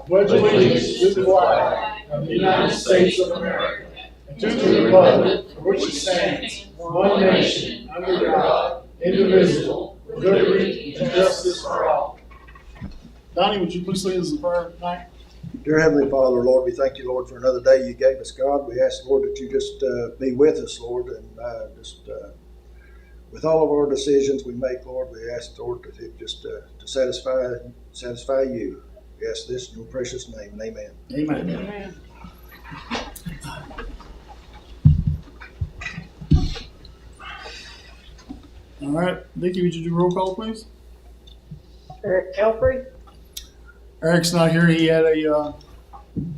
pledge allegiance to the flag of the United States of America and to the republic for which it stands, one nation, under God, indivisible, with liberty and justice for all. Donnie, would you please lead us in prayer tonight? Dear Heavenly Father, Lord, we thank you, Lord, for another day you gave us, God. We ask, Lord, that you just be with us, Lord, and with all of our decisions we make, Lord, we ask, Lord, that it just to satisfy you. We ask this in your precious name, and amen. Amen. Amen. All right, Vicki, would you do roll call, please? Eric Elfrey. Eric's not here. He had a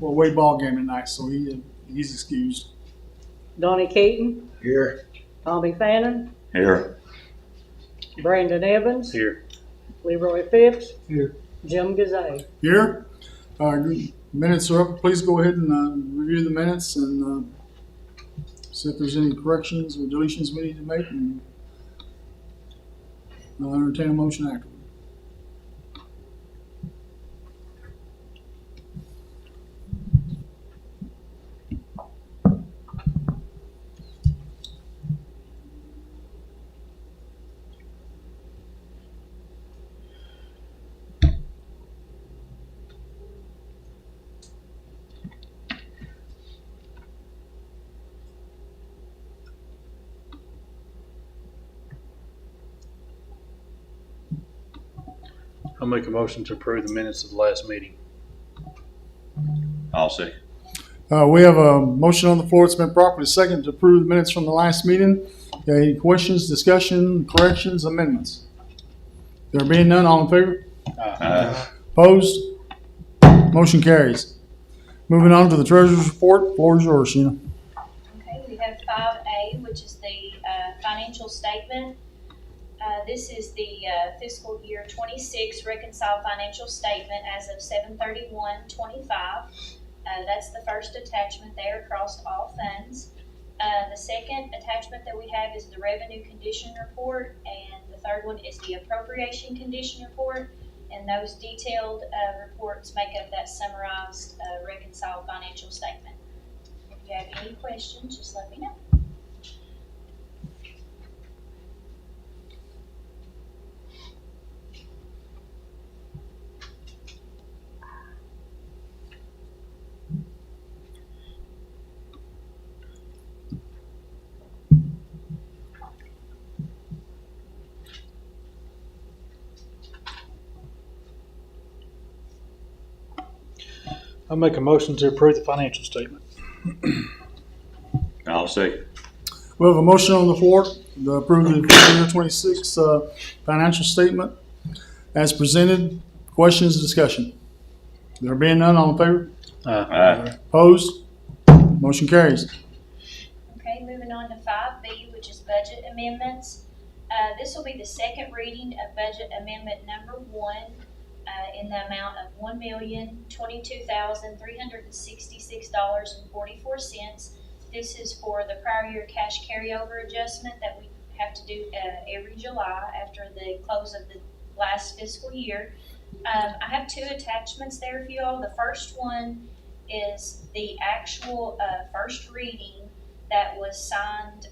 away ball game tonight, so he's excused. Donnie Keaton. Here. Tommy Fannin. Here. Brandon Evans. Here. Leroy Phipps. Here. Jim Gazay. Here. Minutes are up. Please go ahead and review the minutes and see if there's any corrections or deletions we need to make, and I'll entertain a motion afterward. I'll make a motion to approve the minutes of the last meeting. I'll second. We have a motion on the floor. It's been properly seconded to approve the minutes from the last meeting. Any questions, discussion, corrections, amendments? There being none, all in favor? Opposed? Motion carries. Moving on to the treasurer's report. Floor is yours, Sheena. Okay, we have 5A, which is the financial statement. This is the fiscal year 26 reconciled financial statement as of 7/31/25. That's the first attachment there across all funds. The second attachment that we have is the revenue condition report, and the third one is the appropriation condition report. And those detailed reports make up that summarized reconciled financial statement. If you have any questions, just let me know. I'll make a motion to approve the financial statement. I'll second. We have a motion on the floor to approve the fiscal year 26 financial statement as presented. Questions, discussion? There being none, all in favor? Aye. Opposed? Motion carries. Okay, moving on to 5B, which is budget amendments. This will be the second reading of budget amendment number 1 in the amount of $1,022,366.44. This is for the prior year cash carryover adjustment that we have to do every July after the close of the last fiscal year. I have 2 attachments there for you all. The first one is the actual first reading that was signed,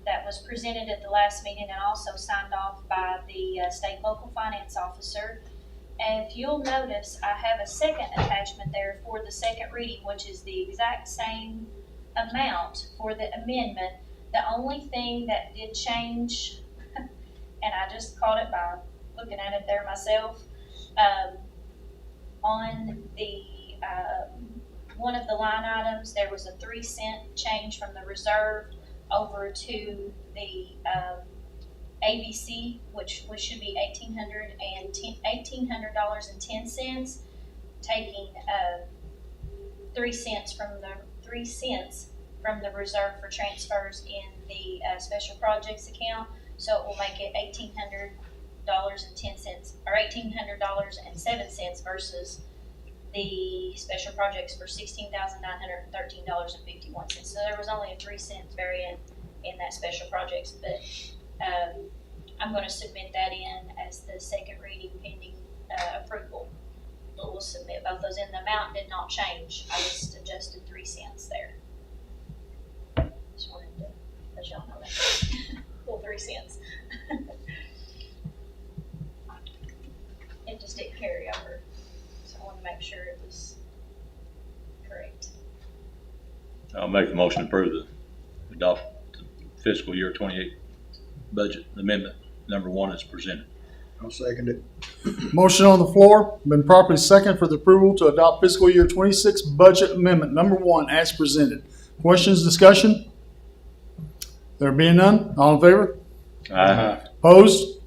that was presented at the last meeting and also signed off by the state local finance officer. And if you'll notice, I have a second attachment there for the second reading, which is the exact same amount for the amendment. The only thing that did change, and I just caught it by looking at it there myself, on the one of the line items, there was a 3-cent change from the reserve over to the ABC, which should be $1,800.10, taking 3 cents from the reserve for transfers in the special projects account. So it will make it $1,800.10 or $1,800.07 versus the special projects for $16,913.51. So there was only a 3 cent variant in that special projects, but I'm going to submit that in as the second reading pending approval. But we'll submit both those amount did not change. I just adjusted 3 cents there. Just wanted to let y'all know that. Well, 3 cents. It just didn't carry over, so I wanted to make sure it was correct. I'll make the motion to approve the adopt fiscal year 28 budget amendment number 1 is presented. I'll second it. Motion on the floor, been properly second for the approval to adopt fiscal year 26 budget amendment number 1 as presented. Questions, discussion? There being none, all in favor? Aye. Opposed?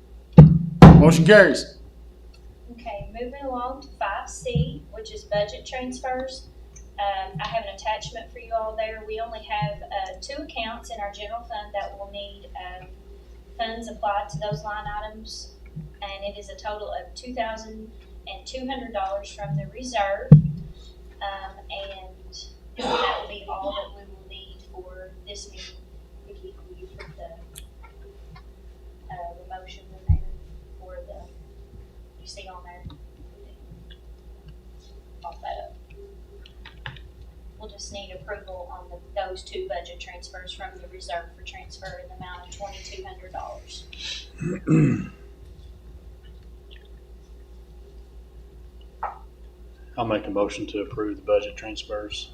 Motion carries. Okay, moving along to 5C, which is budget transfers. I have an attachment for you all there. We only have 2 accounts in our general fund that will need funds applied to those line items, and it is a total of $2,200 from the reserve, and that will be all that we will need for this meeting. Vicki, will you put the motion in there for the, you see on there? Pop that up. We'll just need approval on those 2 budget transfers from the reserve for transfer in the amount of $2,200. I'll make a motion to approve the budget transfers.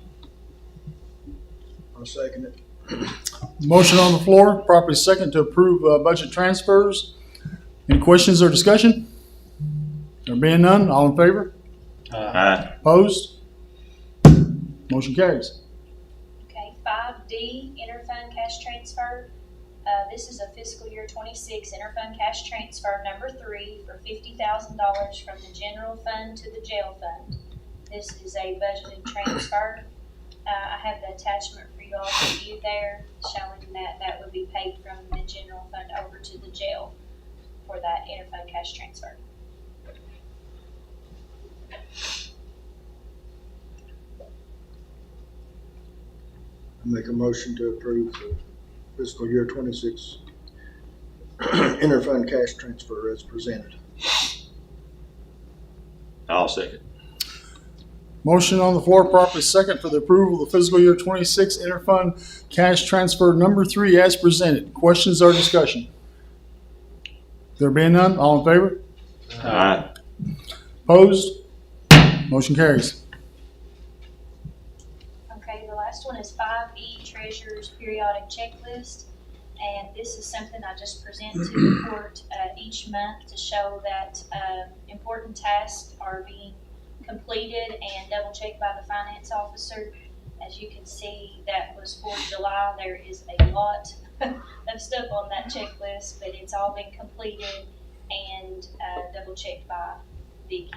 I'll second it. Motion on the floor, properly second to approve budget transfers. Any questions or discussion? There being none, all in favor? Aye. Opposed? Motion carries. Okay, 5D, interfund cash transfer. This is a fiscal year 26 interfund cash transfer number 3 for $50,000 from the general fund to the jail fund. This is a budgeted transfer. I have the attachment for you all to view there, showing that that would be paid from the general fund over to the jail for that interfund cash transfer. I make a motion to approve the fiscal year 26 interfund cash transfer as presented. I'll second. Motion on the floor, properly second for the approval of the fiscal year 26 interfund cash transfer number 3 as presented. Questions or discussion? There being none, all in favor? Aye. Opposed? Motion carries. Okay, the last one is 5E, Treasurer's Periodic Checklist. And this is something I just present to the court each month to show that important tasks are being completed and double checked by the finance officer. As you can see, that was for July. There is a lot of stuff on that checklist, but it's all been completed and double checked by Vicki.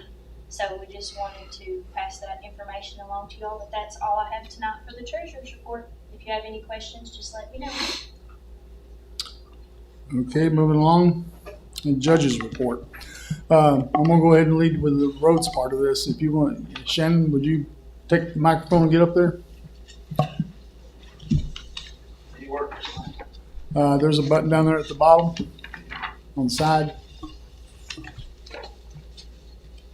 So we just wanted to pass that information along to y'all, but that's all I have tonight for the treasurer's report. If you have any questions, just let me know. Okay, moving along. The judge's report. I'm gonna go ahead and lead with the roads part of this. If you want, Shannon, would you take the microphone and get up there? There's a button down there at the bottom on the side.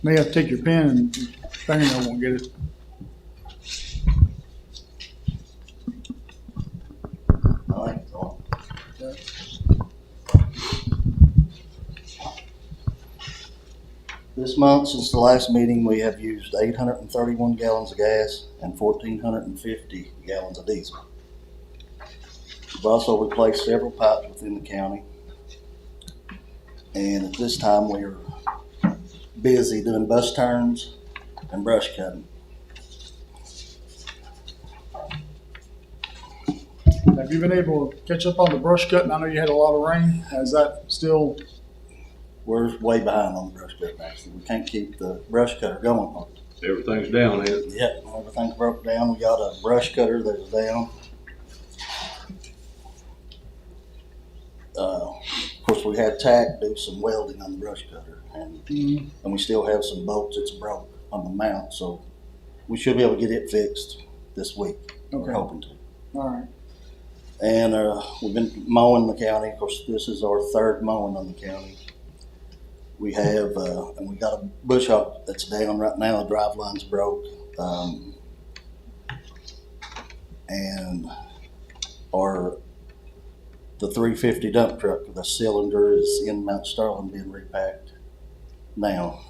May have to take your pen and fingernail won't get it. This month, since the last meeting, we have used 831 gallons of gas and 1,450 gallons of diesel. We've also replaced several pipes within the county. And at this time, we are busy doing bus turns and brush cutting. Have you been able to catch up on the brush cutting? I know you had a lot of rain. Is that still? We're way behind on the brush cutting, actually. We can't keep the brush cutter going. Everything's down, isn't it? Yep, everything's broke down. We got a brush cutter that's down. Of course, we had Tack do some welding on the brush cutter, and we still have some bolts that's broke on the mount, so we should be able to get it fixed this week. Okay. We're hoping to. All right. And we've been mowing the county. Of course, this is our third mowing on the county. We have, and we got a bush hog that's down right now. The drive line's broke. And the 350 dump truck, the cylinder is in Mount Sterling being repacked now.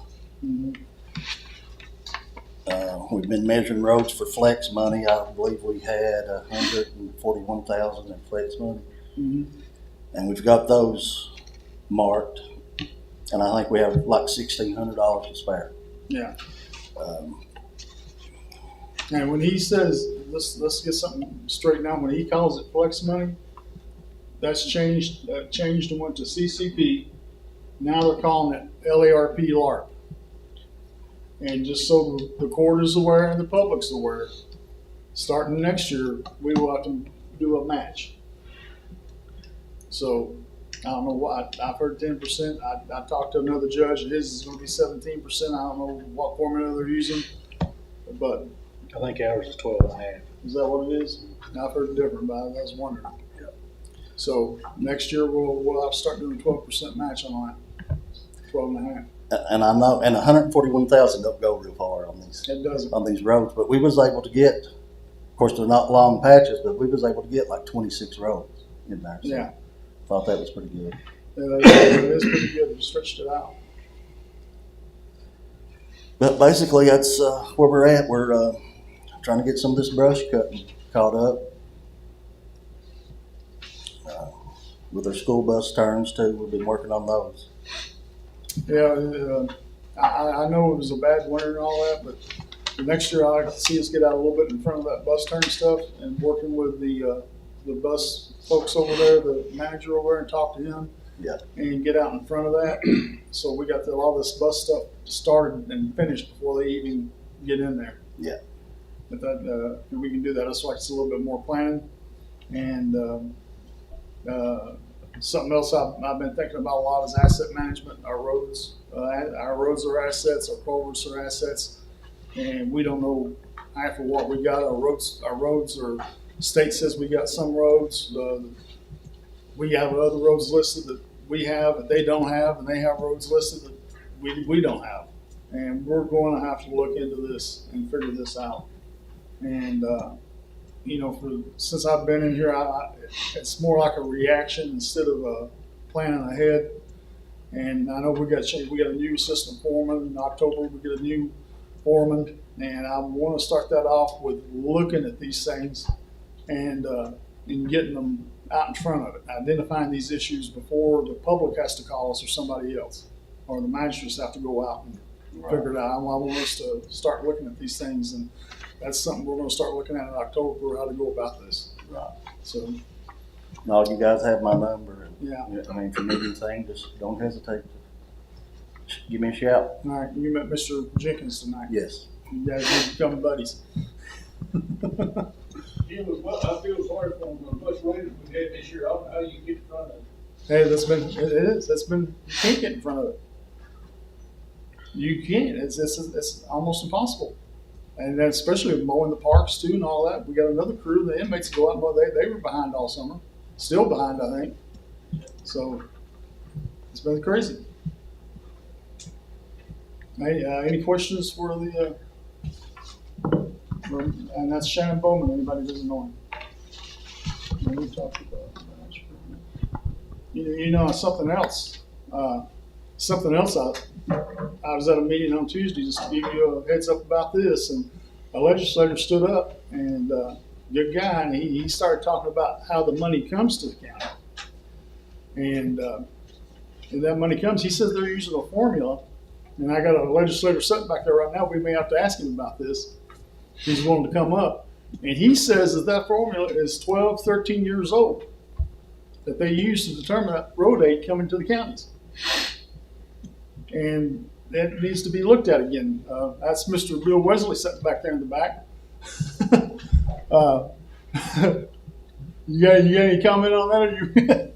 We've been measuring roads for flex money. I believe we had 141,000 in flex money. And we've got those marked, and I think we have like $1,600 to spare. Yeah. And when he says, let's get something straightened out, when he calls it flex money, that's changed, and went to CCP. Now they're calling it LARP LARP. And just so the court is aware and the public's aware, starting next year, we will have to do a match. So I don't know what, I've heard 10%. I talked to another judge, and his is going to be 17%. I don't know what formula they're using, but I think ours is 12.5. is that what it is? I've heard different, but I was wondering. So next year we'll have to start doing a 12% match on that, 12.5. And I know, and 141,000 don't go real far on It doesn't. these roads, but we was able to get, of course, they're not long patches, but we was able to get like 26 roads in there. So Yeah. Thought that was pretty good. It is pretty good. We stretched it out. But basically, that's where we're at. We're trying to get some of this brush caught up. With our school bus turns too, we've been working on those. Yeah, I know it was a bad winter and all that, but the next year I'd like to see us get out a little bit in front of that bus turn stuff and working with the bus folks over there, the manager over there, and talk to him. Yeah. And get out in front of that. So we got all this bus stuff started and finished before they even get in there. Yeah. But that we can do that. That's why it's a little bit more planning. And something else I've been thinking about a lot is asset management. Our roads are assets. Our culverts are assets, and we don't know half of what we got. Our roads are. State says we got some roads. We have other roads listed that we have that they don't have, and they have roads listed that we don't have. And we're going to have to look into this and figure this out. And since I've been in here, it's more like a reaction instead of planning ahead. And I know we got a new assistant foreman in October. We get a new foreman, and I want to start that off with looking at these things and getting them out in front of it, identifying these issues before the public has to call us or somebody else, or the magistrates have to go out and figure it out. I want us to start looking at these things, and that's something we're going to start looking at in October, how to go about this. Right. So, All you guys have my number. yeah. I mean, if you need anything, just don't hesitate to give me a shout. All right, you met Mr. Jenkins tonight. Yes. You guys need to become buddies. I feel sorry for them, the much rain we had this year. I don't know how you get in front of it. Hey, it is. You can't get in front of it. You can't. It's almost impossible. And then especially with mowing the parks too and all that. We got another crew, the inmates go out and mow. They were behind all summer. Still behind, I think. So it's been crazy. Hey, any questions for the and that's Shannon Bowman, anybody doesn't know him. And we talked about something else. I was at a meeting on Tuesday just to give you a heads up about this, and a legislator stood up, and good guy, and he started talking about how the money comes to the county. And that money comes, he says they're using a formula, and I got a legislator sitting back there right now, we may have to ask him about this. He's willing to come up. And he says that formula is 12, 13 years old that they use to determine that road aid coming to the counties. And that needs to be looked at again. That's Mr. Bill Wesley sitting back there in the back. You got any comment on that?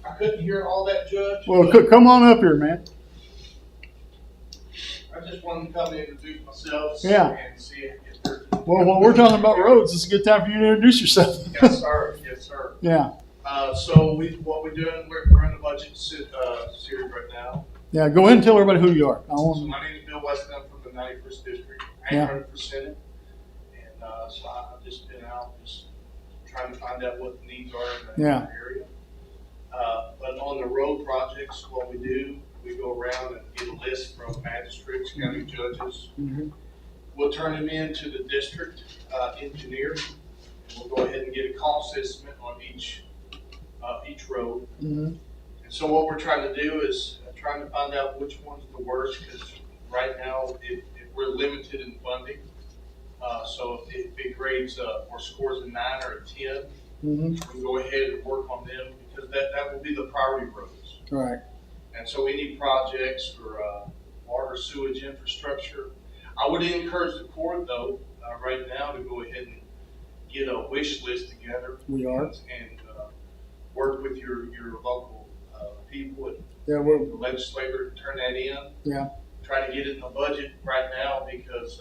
I couldn't hear all that, Judge. Well, come on up here, man. I just wanted to come and introduce myself. Yeah. And see if there's. Well, when we're talking about roads, it's a good time for you to introduce yourself. Yes, sir. Yes, sir. Yeah. So what we're doing, we're in the budget series right now. Yeah, go ahead and tell everybody who you are. So my name is Bill Wesley. I'm from the 91st District. Yeah. 100% it. And, so I've just been out, just trying to find out what the needs are in that Yeah. area. But on the road projects, what we do, we go around and get a list from magistrates, county judges. Mhm. We'll turn them in to the district engineer. And we'll go ahead and get a cost estimate on each road. Mhm. And so what we're trying to do is trying to find out which one's the worst, because right now we're limited in funding. So if it grades or scores a 9 or a 10, Mhm. we go ahead and work on them, because that will be the priority roads. Right. And so we need projects for water, sewage infrastructure. I would encourage the court, though, right now to go ahead and get a wish list together. We are. And work with your local people and Yeah. the legislator to turn that in. Yeah. Try to get it in the budget right now, because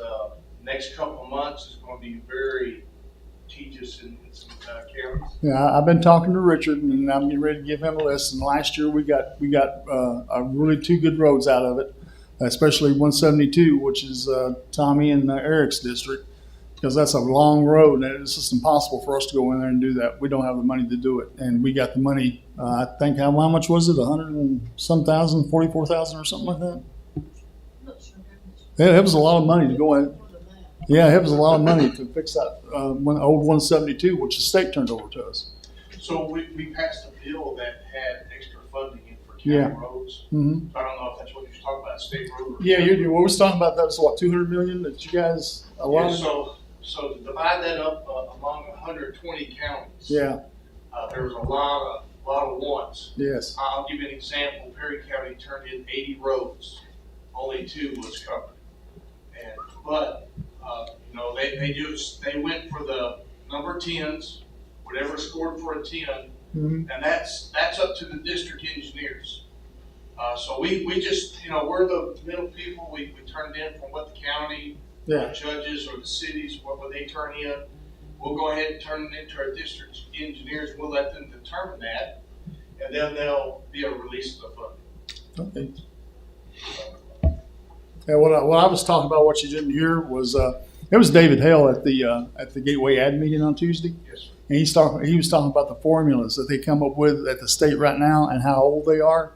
next couple of months is going to be very tedious in some counties. Yeah, I've been talking to Richard, and I'm getting ready to give him a list. And last year we got really 2 good roads out of it, especially 172, which is Tommy and Eric's district, because that's a long road, and it's just impossible for us to go in there and do that. We don't have the money to do it, and we got the money. I think how much was it? 100 and some thousand, 44,000 or something like that. Yeah, it was a lot of money to go in. Yeah, it was a lot of money to fix that old 172, which the state turned over to us. So we passed a bill that had extra funding in for county Yeah. roads. Mm-hmm. I don't know if that's what you're talking about, state road. Or Yeah, we was talking about that was what, 200 million that you guys Yeah, allotted? so to divide that up among 120 counties. Yeah. There was a lot of wants. Yes. I'll give you an example. Perry County turned in 80 roads. Only 2 was covered. But they went for the number 10s, whatever scored for a 10, Mm-hmm. and that's up to the district engineers. So we just, we're the middle people. We turn it in from what the county, Yeah. judges or the cities, what they turn in. We'll go ahead and turn it into our district engineers. We'll let them determine that, and then they'll be able to release the funding. Okay. Yeah, what I was talking about, what you didn't hear was it was David Hale at the Gateway Ad meeting on Tuesday, Yes, sir. and he was talking about the formulas that they come up with at the state right now and how old they are,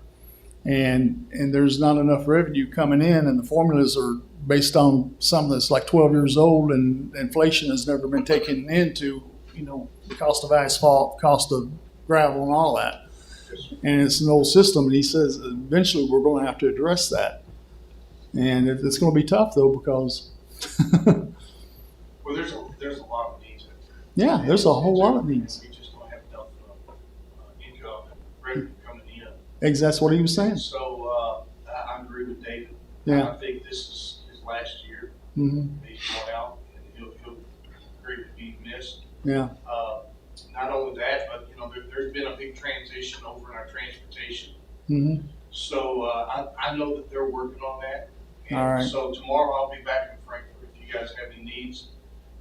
and there's not enough revenue coming in, and the formulas are based on something that's like 12 years old, and inflation has never been taken into the cost of asphalt, cost of gravel, and all that, and it's an old system. And he says eventually we're going to have to address that. And it's going to be tough, though, because Well, there's a lot of needs. yeah, there's a whole lot of needs. We just don't have enough income and revenue coming in. That's what he was saying. So I agree with David. Yeah. I think this is his last year. Mm-hmm. He's going out, and he'll greatly be missed. Yeah. Not only that, but there's been a big transition over in our transportation. Mm-hmm. So I know that they're working on that. And All right. so tomorrow I'll be back in Frankfurt. If you guys have any needs,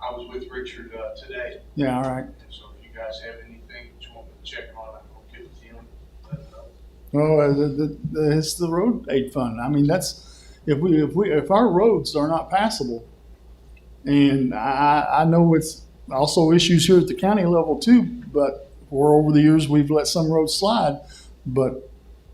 I was with Richard today. Yeah. All right. And so if you guys have anything that you want me to check on, I'll get with him. Well, it's the road aid fund. I mean, that's if our roads are not passable, and I know it's also issues here at the county level too. But over the years we've let some roads slide, but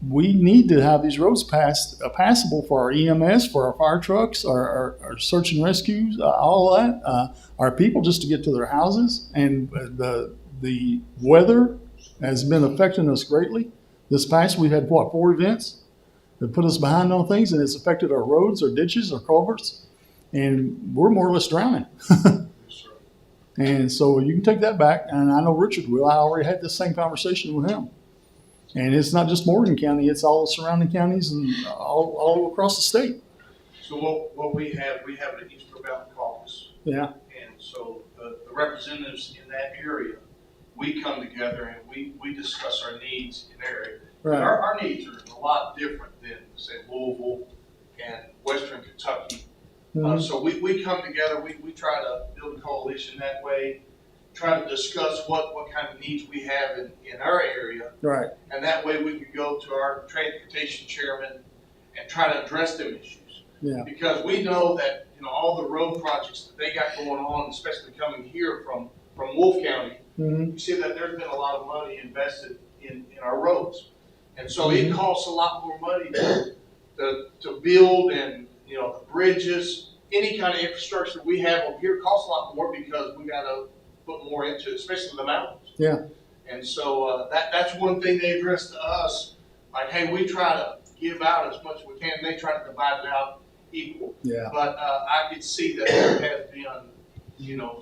we need to have these roads passable for our EMS, for our fire trucks, our search and rescues, all of that. Our people just to get to their houses, and the weather has been affecting us greatly. This past, we've had 4 events that put us behind on things, and it's affected our roads, our ditches, our culverts, and we're more or less drowning. And so you can take that back, and I know Richard will. I already had this same conversation with him. And it's not just Morgan County, it's all the surrounding counties and all across the state. So what we have an Eastern Valley Caucus. Yeah. And so the representatives in that area, we come together and we discuss our needs in their area. Right. Our needs are a lot different than, say, Louisville and Western Kentucky. Mhm. So we come together, we try to build a coalition that way, try to discuss what kind of needs we have in our area. Right. And that way we could go to our transportation chairman and try to address them issues. Yeah. Because we know that, all the road projects that they got going on, especially coming here from Wolf County, Mhm. you see that there's been a lot of money invested in our roads. And so it costs a lot more money to build, and, the bridges, any kind of infrastructure we have over here costs a lot more because we gotta put more into it, especially the mountains. Yeah. And so, that's one thing they addressed to us, like, hey, we try to give out as much as we can, they try to divide it out equal. Yeah. But, I could see that there has been,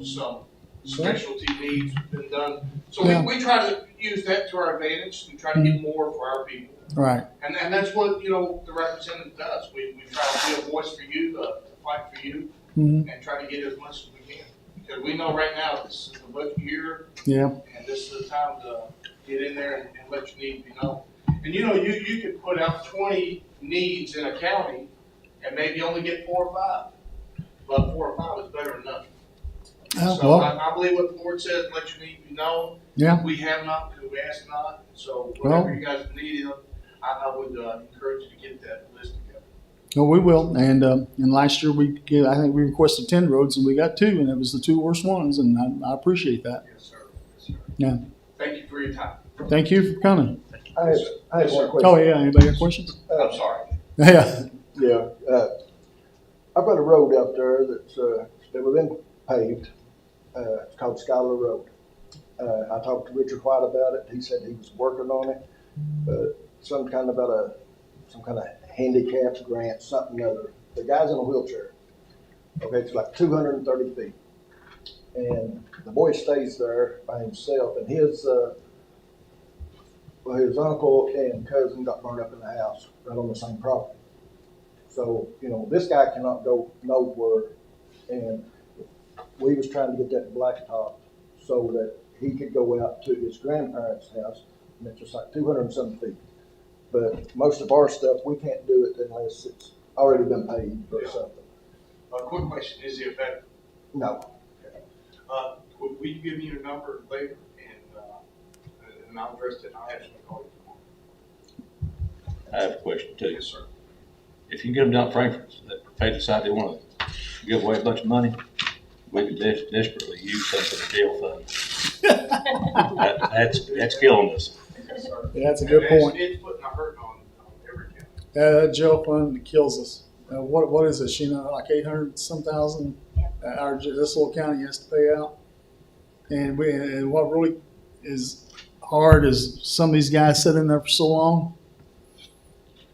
some specialty needs been done. So Yeah. we try to use that to our advantage and try to get more for our people. Right. And that's what, the representative does. We try to be a voice for you, to fight for you, Mhm. and try to get as much as we can. Because we know right now, this is the budget year, Yeah. and this is the time to get in there and let your needs be known. And you could put out 20 needs in a county and maybe only get 4 or 5. But 4 or 5 is better than nothing. So Well, I believe what the board says, let your needs be known. yeah. We have not, because we asked not. So whatever you guys need, I would encourage you to get that list together. No, we will. And last year I think we requested 10 roads and we got 2, and it was the 2 worst ones. And I appreciate that. Yes, sir. Yes, sir. Yeah. Thank you for your time. Thank you for coming. I have one question. Oh yeah. Anybody got questions? I'm sorry. Yeah. Yeah, I've got a road out there that's never been paved. It's called Schuyler Road. I talked to Richard White about it. He said he was working on it. Some kind of handicap grant, something other. The guy's in a wheelchair. Okay, it's like 230 feet. And the boy stays there by himself, and his uncle and cousin got burned up in the house right on the same property. So, this guy cannot go nowhere, and we was trying to get that blacktop so that he could go out to his grandparents' house, and it's just like 200 and some feet. But most of our stuff, we can't do it unless it's already been paid or something. A quick question, is it effective? No. Will you give me your number later, and I'll address it, I'll have some call you tomorrow. I have a question too. Yes, sir. If you get them down Frankfurt's, that they decide they want to give away a bunch of money, we could desperately use some for the jail fund. That's killing us. Yes, sir. Yeah, that's a good And point. It's putting a hurt on every county. That jail fund kills us. What is it, Sheena? Like 800 some thousand? This little county has to pay out. And what really is hard is some of these guys sit in there for so long,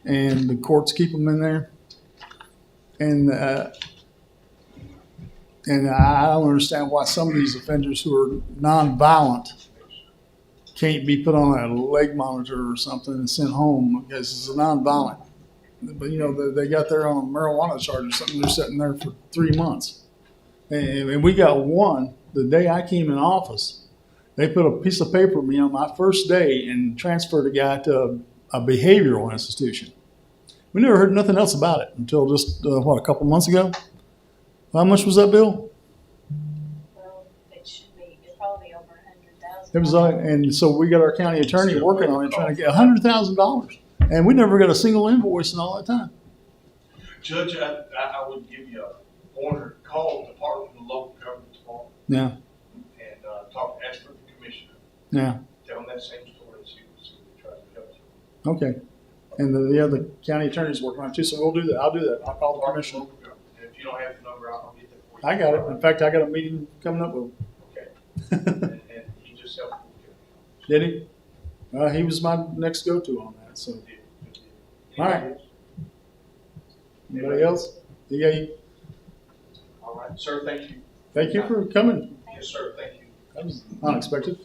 and the courts keep them in there. And I don't understand why some of these offenders who are nonviolent can't be put on a leg monitor or something and sent home because it's a nonviolent. But they got there on a marijuana charge or something. They're sitting there for 3 months, and we got one the day I came in office. They put a piece of paper with me on my first day and transferred a guy to a behavioral institution. We never heard nothing else about it until just a couple months ago. How much was that bill? Well, it'll probably be over 100,000. It was and so we got our county attorney working on it, trying to get $100,000, and we never got a single invoice in all that time. Judge, I would give you a order, call the Department of Local Government tomorrow Yeah, and ask for the commissioner. yeah, Tell them that same story and see what tries to help you. okay. And the county attorney's working on it too, so we'll do that. I'll do that. I'll call the Department of commissioner. Local Government. And if you don't have the number, I'll get that for you. I got it. In fact, I got a meeting coming up with Okay. him. And he just helped me. Did he? He was my next go-to on that. So, all right. Anybody else? Yeah. All right, sir, thank you. Thank you for coming. Yes, sir, thank you. That was unexpected.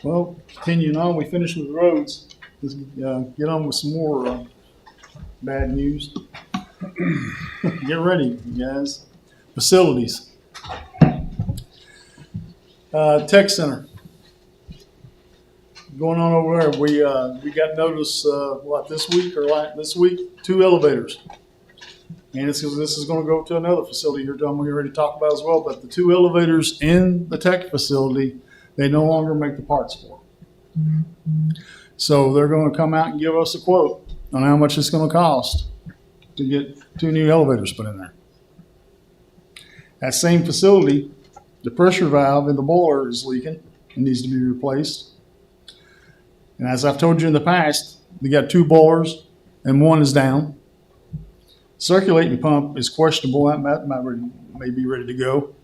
Well, continuing on, we finished with roads. Let's get on with some more bad news. Get ready, you guys. Facilities. Tech Center. Going on over there, we got notice, this week, 2 elevators. And this is going to go to another facility here, John, we already talked about as well, but the 2 elevators in the tech facility, they no longer make the parts for. So they're going to come out and give us a quote. on how much it's gonna cost to get 2 new elevators put in there. That same facility, the pressure valve in the boiler is leaking and needs to be replaced. And as I've told you in the past, they got 2 boilers and 1 is down. Circulating pump is questionable, that may be ready to go.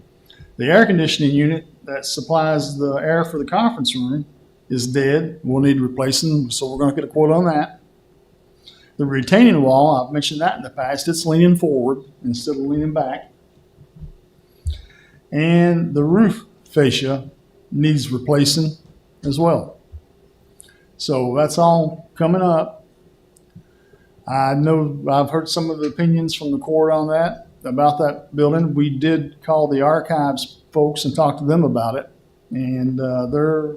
The air conditioning unit that supplies the air for the conference room is dead. We'll need replacing, so we're gonna get a quote on that. The retaining wall, I've mentioned that in the past, it's leaning forward instead of leaning back. And the roof fascia needs replacing as well. So that's all coming up. I know I've heard some of the opinions from the court on that, about that building. We did call the archives folks and talk to them about it. And they're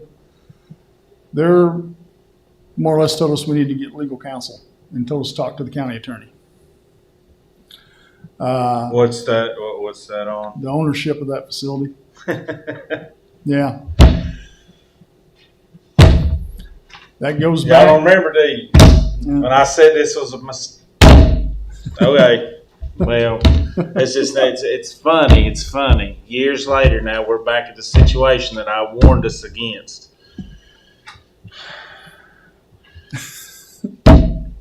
more or less told us we need to get legal counsel and told us to talk to the county attorney. What's that? What's that on? The ownership of that facility. Yeah. That goes Y'all don't back. remember, do you? Yeah. When I said this was a mistake. Okay. Well, it's funny. It's funny. Years later now, we're back at the situation that I warned us against.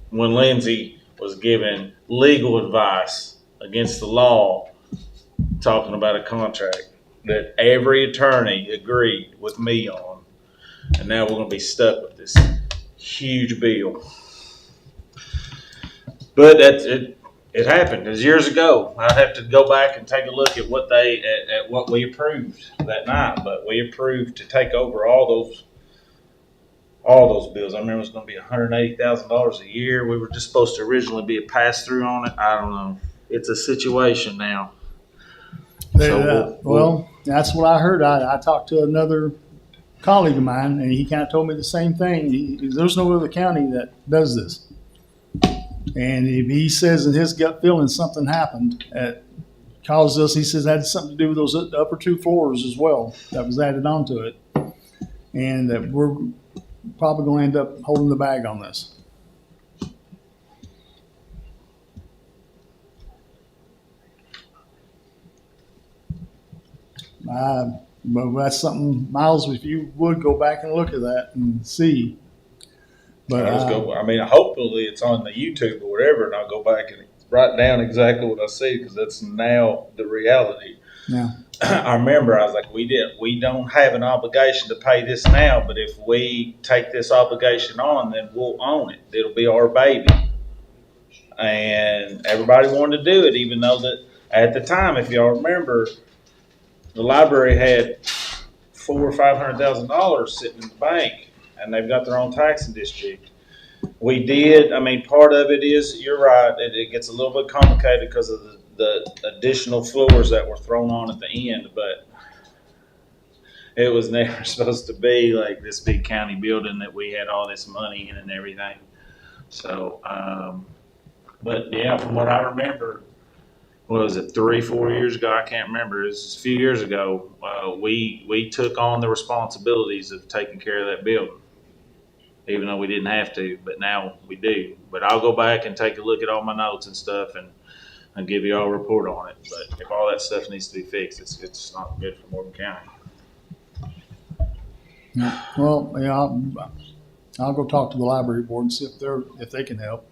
When Lindsay was given legal advice against the law, talking about a contract that every attorney agreed with me on, and now we're going to be stuck with this huge bill. But it happened. It was years ago. I'd have to go back and take a look at what we approved that night. But we approved to take over all those bills. I remember it was going to be $180,000 a year. We were just supposed to originally be a pass through on it. I don't know. It's a situation now. Well, that's what I heard. I talked to another colleague of mine, and he kind of told me the same thing. There's no other county that does this. And if he says in his gut feeling something happened that caused us, he says that had something to do with those upper 2 floors as well that was added onto it. And that we're probably going to end up holding the bag on this. But that's something, Miles, if you would go back and look at that and see. But I mean, hopefully it's on the YouTube or whatever, and I'll go back and write down exactly what I see, because that's now the reality. Yeah. I remember I was like, we don't have an obligation to pay this now, but if we take this obligation on, then we'll own it. It'll be our baby. And everybody wanted to do it, even though that at the time, if y'all remember, the library had $400,000 or $500,000 sitting in the bank, and they've got their own taxing district. We did. I mean, part of it is, you're right, it gets a little bit complicated because of the additional floors that were thrown on at the end, but it was never supposed to be like this big county building that we had all this money in and everything. So, but yeah, from what I remember, what was it, 3-4 years ago? I can't remember. It was a few years ago. We took on the responsibilities of taking care of that building, even though we didn't have to, but now we do. But I'll go back and take a look at all my notes and stuff and give you all a report on it. But if all that stuff needs to be fixed, it's not good for Morgan County. Well, yeah, I'll go talk to the library board and see if they can help.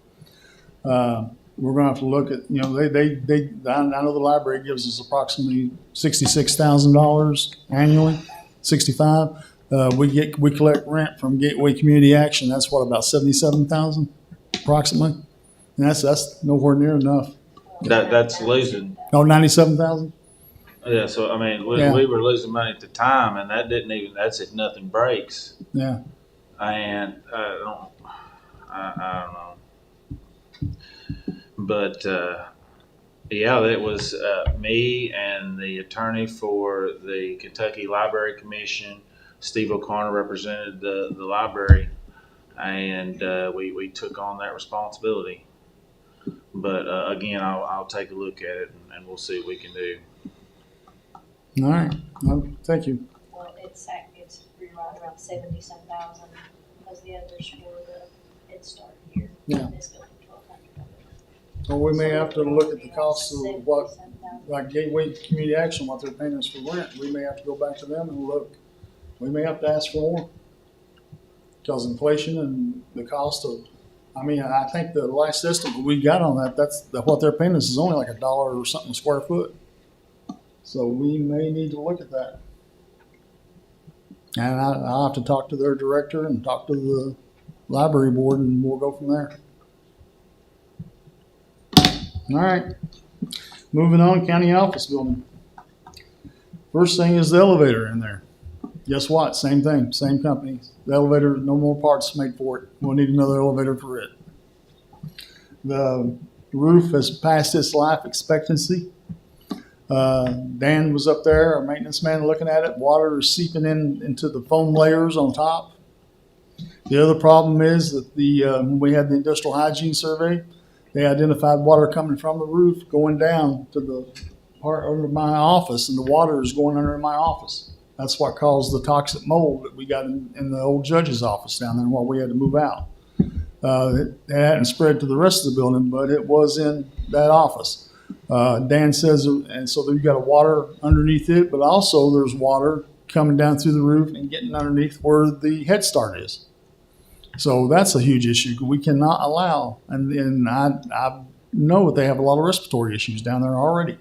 We're going to have to look at, I know the library gives us approximately $66,000 annually, 65. We collect rent from Gateway Community Action. That's what, about 77,000 approximately. And that's nowhere near enough. That's losing. Oh, 97,000. Yeah, so I mean, we were losing money at the time, and that's if nothing breaks. Yeah. And I don't know. But yeah, that was me and the attorney for the Kentucky Library Commission. Steve O'Connor represented the library, and we took on that responsibility. But again, I'll take a look at it, and we'll see what we can do. All right. Well, thank you. Well, it's around 77,000 because the others for the Head Start here. Yeah. This building. Or we may have to look at the cost of what, like Gateway Community Action, what they're paying us for rent. We may have to go back to them and look. We may have to ask for more. Because inflation and the cost of, I mean, I think the last estimate we got on that, what they're paying us is only like $1 or something a square foot. So we may need to look at that. And I'll have to talk to their director and talk to the library board, and we'll go from there. All right. Moving on, county office building. First thing is the elevator in there. Guess what? Same thing, same company. The elevator, no more parts made for it. We'll need another elevator for it. The roof has passed its life expectancy. Dan was up there, our maintenance man, looking at it. Water is seeping into the foam layers on top. The other problem is that when we had the industrial hygiene survey, they identified water coming from the roof going down to the part under my office, and the water is going under my office. That's what caused the toxic mold that we got in the old judge's office down there while we had to move out. It hadn't spread to the rest of the building, but it was in that office. Dan says, and so you've got water underneath it, but also there's water coming down through the roof and getting underneath where the Head Start is. So that's a huge issue. We cannot allow, and I know that they have a lot of respiratory issues down there already.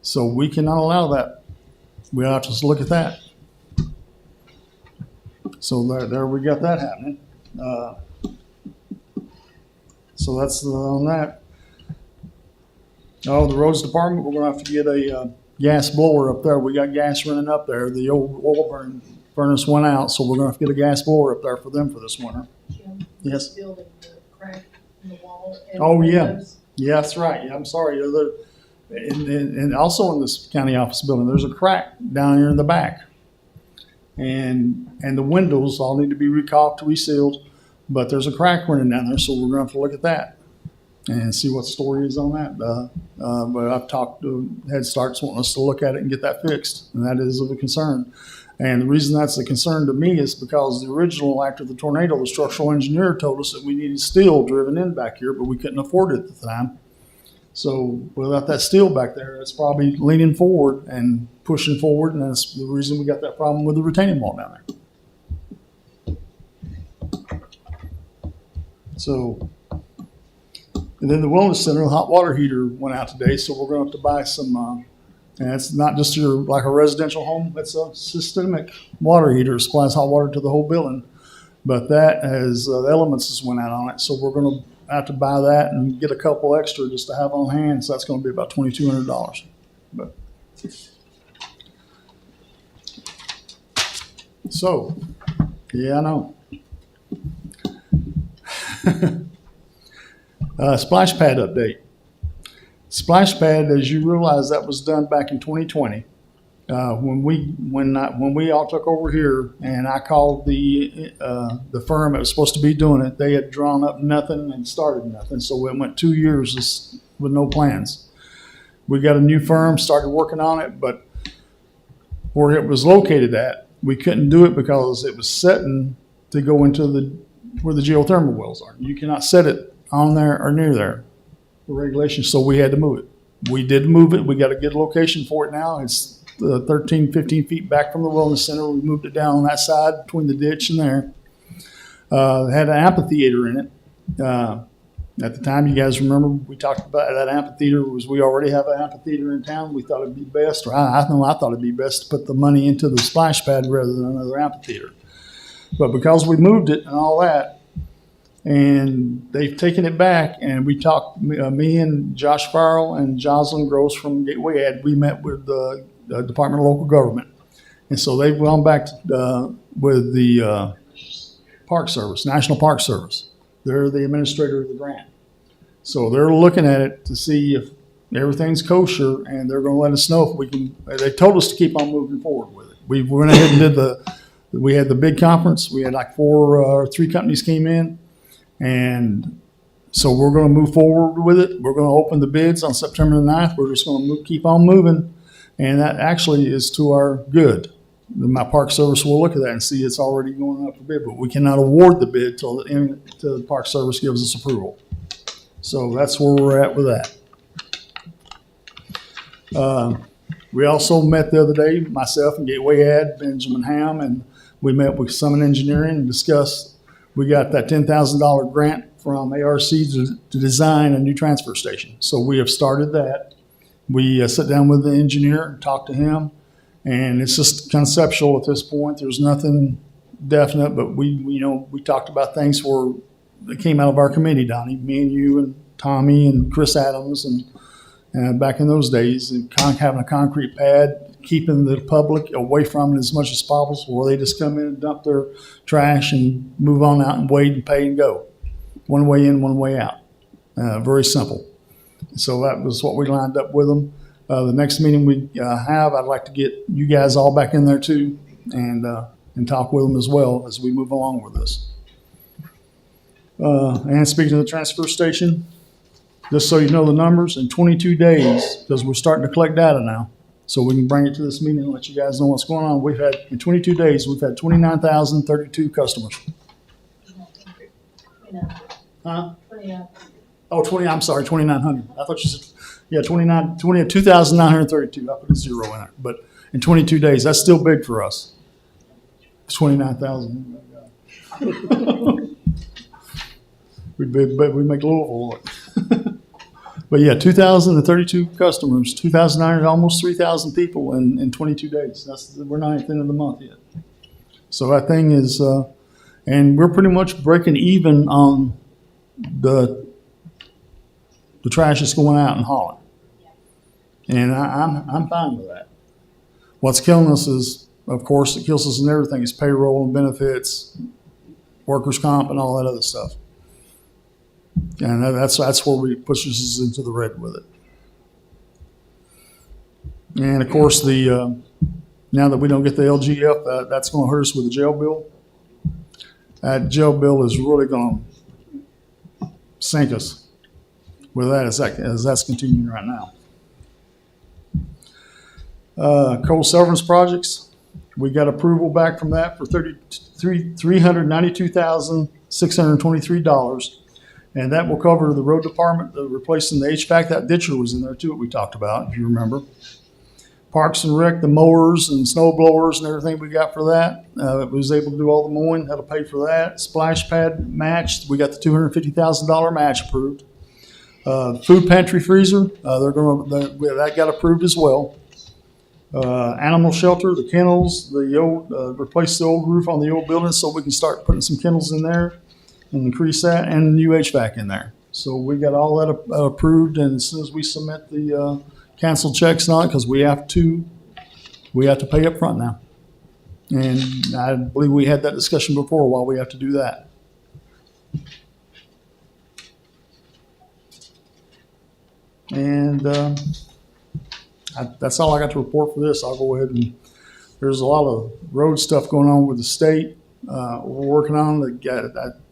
So we cannot allow that. We'll have to look at that. So there we got that happening. So that's on that. Oh, the roads department, we're gonna have to get a gas blower up there. We got gas running up there. The old oil furnace went out, so we're gonna have to get a gas blower up there for them for this winter. Jim, Yes. building the crack in the wall. And Oh, yeah. windows. Yeah, that's right. Yeah, I'm sorry. And also in this county office building, there's a crack down here in the back. And the windows all need to be recaulked, resealed, but there's a crack running down there, so we're gonna have to look at that and see what the story is on that. But I've talked to Head Start's wanting us to look at it and get that fixed, and that is of a concern. And the reason that's a concern to me is because the original, after the tornado, the structural engineer told us that we needed steel driven in back here, but we couldn't afford it at the time. So without that steel back there, it's probably leaning forward and pushing forward, and that's the reason we got that problem with the retaining wall down there. So, and then the wellness center, the hot water heater went out today, so we're going to have to buy some. And it's not just like a residential home; it's a systemic water heater. It supplies hot water to the whole building. But that has the elements has went out on it, so we're going to have to buy that and get a couple extra just to have on hand. So that's going to be about $2,200. But so, yeah, I know. Splash pad update. Splash pad, as you realize, that was done back in 2020. When we all took over here, and I called the firm that was supposed to be doing it, they had drawn up nothing and started nothing. So it went 2 years with no plans. We got a new firm, started working on it, but where it was located at, we couldn't do it because it was setting to go into where the geothermal wells are. You cannot set it on there or near there. The regulations, so we had to move it. We did move it. We got a good location for it now. It's 13, 15 feet back from the wellness center. We moved it down on that side between the ditch and there. It had an amphitheater in it. At the time, you guys remember, we talked about that amphitheater. We already have an amphitheater in town. We thought it'd be best, or I thought it'd be best to put the money into the splash pad rather than another amphitheater. But because we moved it and all that, and they've taken it back, and we talked, me and Josh Farrell and Jocelyn Gross from Gateway Ed, we met with the Department of Local Government. And so they've gone back with the Park Service, National Park Service. They're the administrator of the grant. So they're looking at it to see if everything's kosher, and they're going to let us know if we can. They told us to keep on moving forward with it. We went ahead and we had the big conference. We had like 3 companies came in. And so we're going to move forward with it. We're going to open the bids on September the 9th. We're just going to keep on moving. And that actually is to our good. My Park Service will look at that and see it's already going up for bid, but we cannot award the bid till the Park Service gives us approval. So that's where we're at with that. We also met the other day, myself and Gateway Ad, Benjamin Ham, and we met with Summit Engineering and discussed, we got that $10,000 grant from ARC to design a new transfer station. So we have started that. We sat down with the engineer and talked to him, and it's just conceptual at this point. There's nothing definite, but we talked about things that came out of our committee, Donnie, me and you and Tommy and Chris Adams, and back in those days, and having a concrete pad, keeping the public away from it as much as possible, where they just come in and dump their trash and move on out and wait and pay and go. One way in, one way out. Very simple. So that was what we lined up with them. The next meeting we have, I'd like to get you guys all back in there too, and talk with them as well as we move along with this. And speaking of the transfer station, just so you know the numbers, in 22 days, because we're starting to collect data now, so we can bring it to this meeting and let you guys know what's going on. In 22 days, we've had 29,032 customers. Huh? Oh, 2,900. I thought you said, 2,932. I put a zero in there. But in 22 days, that's still big for us. 29,000. We make Louisville look. But yeah, 2,032 customers, 2,900, almost 3,000 people in 22 days. We're not at the end of the month yet. So that thing is, and we're pretty much breaking even on the trash that's going out in Holland. And I'm fine with that. What's killing us is, of course, it kills us in everything. It's payroll and benefits, workers' comp, and all that other stuff. And that's where we pushes us into the red with it. And of course, now that we don't get the LGF, that's going to hurt us with the jail bill. That jail bill is really going to sink us with that as that's continuing right now. Coal severance projects, we got approval back from that for $392,623. And that will cover the road department, replacing the HVAC. That ditcher was in there too, we talked about, if you remember. Parks and Rec, the mowers and snow blowers and everything we got for that. We was able to do all the mowing, had to pay for that. Splash pad matched, we got the $250,000 match approved. Food pantry freezer, that got approved as well. Animal shelter, the kennels, replace the old roof on the old building so we can start putting some kennels in there and increase that, and new HVAC in there. So we got all that approved, and as soon as we submit the canceled checks on it, because we have to pay up front now. And I believe we had that discussion before, why we have to do that. And that's all I got to report for this. I'll go ahead and, there's a lot of road stuff going on with the state. We're working on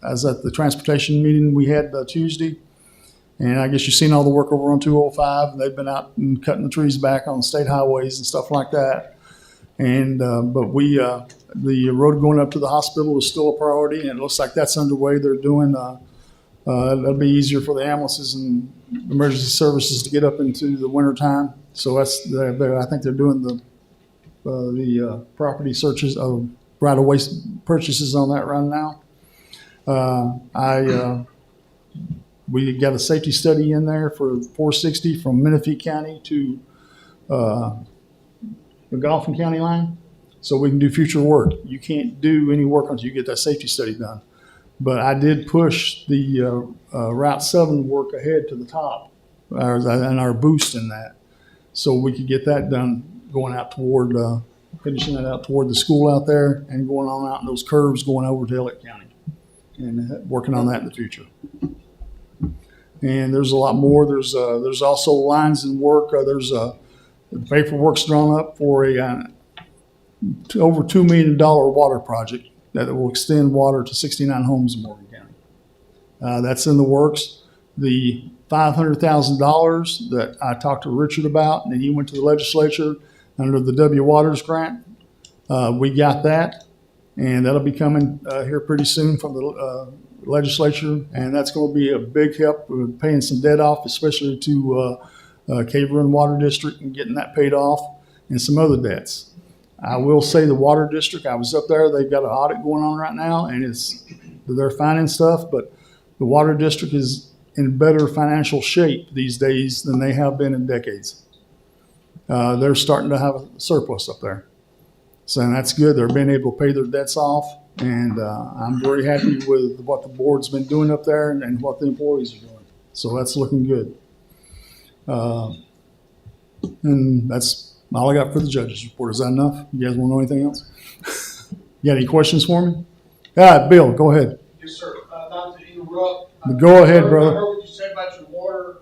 I was at the transportation meeting we had Tuesday, and I guess you've seen all the work over on 205. And they've been out and cutting the trees back on state highways and stuff like that. And but the road going up to the hospital is still a priority, and it looks like that's underway. They're doing it'll be easier for the ambulances and emergency services to get up into the wintertime. So I think they're doing the property searches of right-of-way purchases on that right now. We got a safety study in there for 460 from Menifee County to the Dauphin County line, so we can do future work. You can't do any work until you get that safety study done. But I did push the Route 7 work ahead to the top, and our boost in that, so we could get that done going out toward finishing that out toward the school out there and going on out in those curves going over to Elliott County, and working on that in the future. And there's a lot more. There's also lines in work. The paperwork's drawn up for a over $2 million water project that will extend water to 69 homes in Morgan County. That's in the works. The $500,000 that I talked to Richard about, and he went to the legislature under the W. Waters grant. We got that, And that'll be coming here pretty soon from the legislature, and that's going to be a big help with paying some debt off, especially to Cave Run Water District and getting that paid off, and some other debts. I will say the Water District, I was up there, they've got an audit going on right now, and they're finding stuff, but the Water District is in better financial shape these days than they have been in decades. They're starting to have a surplus up there. So that's good. They're being able to pay their debts off, and I'm very happy with what the board's been doing up there and what the employees are doing. So that's looking good. And that's all I got for the judge's report. Is that enough? You guys want to know anything else? You got any questions for me? Bill, go ahead. Yes, sir. Not to interrupt. Go ahead, brother. I heard what you said about your water,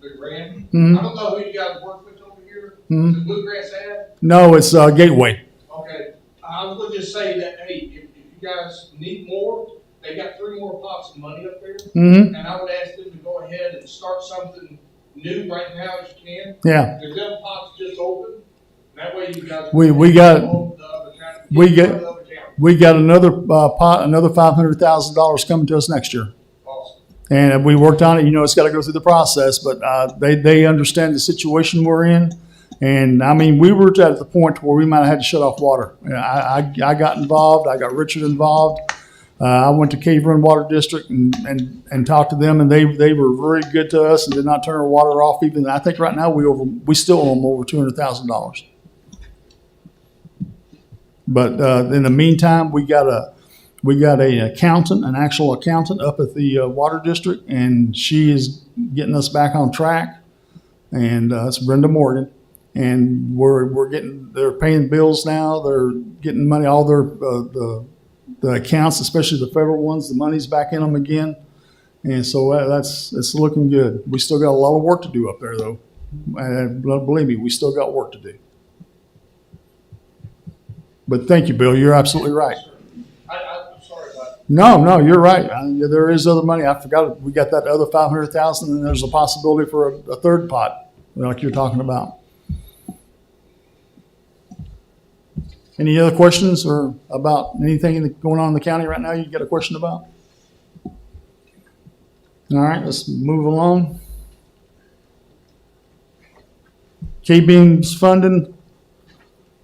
the grant. Mhm. I don't know who you guys work with over here. Mhm. Is it Bluegrass Ave? No, it's Gateway. Okay. I was gonna just say that, hey, if you guys need more, they got 3 more pots of money up there. Mm-hmm. And I would ask them to go ahead and start something new right now as you can. Yeah. There's them pots just open. That way you guys. We got another pot, another $500,000 coming to us next year. Awesome. And we worked on it. You know, it's got to go through the process, but they understand the situation we're in. And I mean, we were at the point where we might have had to shut off water. I got involved. I got Richard involved. I went to Cave Run Water District and talked to them, and they were very good to us and did not turn our water off. Even I think right now we still owe them over $200,000. But in the meantime, we got an accountant, an actual accountant up at the water district, and she is getting us back on track. And it's Brenda Morgan, and they're paying bills now. They're getting money, all their the accounts, especially the federal ones. The money's back in them again, and so it's looking good. We still got a lot of work to do up there, though. And believe me, we still got work to do. But thank you, Bill. You're absolutely right. I'm sorry about that. No, you're right. There is other money. I forgot we got that other $500,000, and there's a possibility for a third pot, like you're talking about. Any other questions or about anything going on in the county right now? You got a question about? All right, let's move along. K-Beams funding.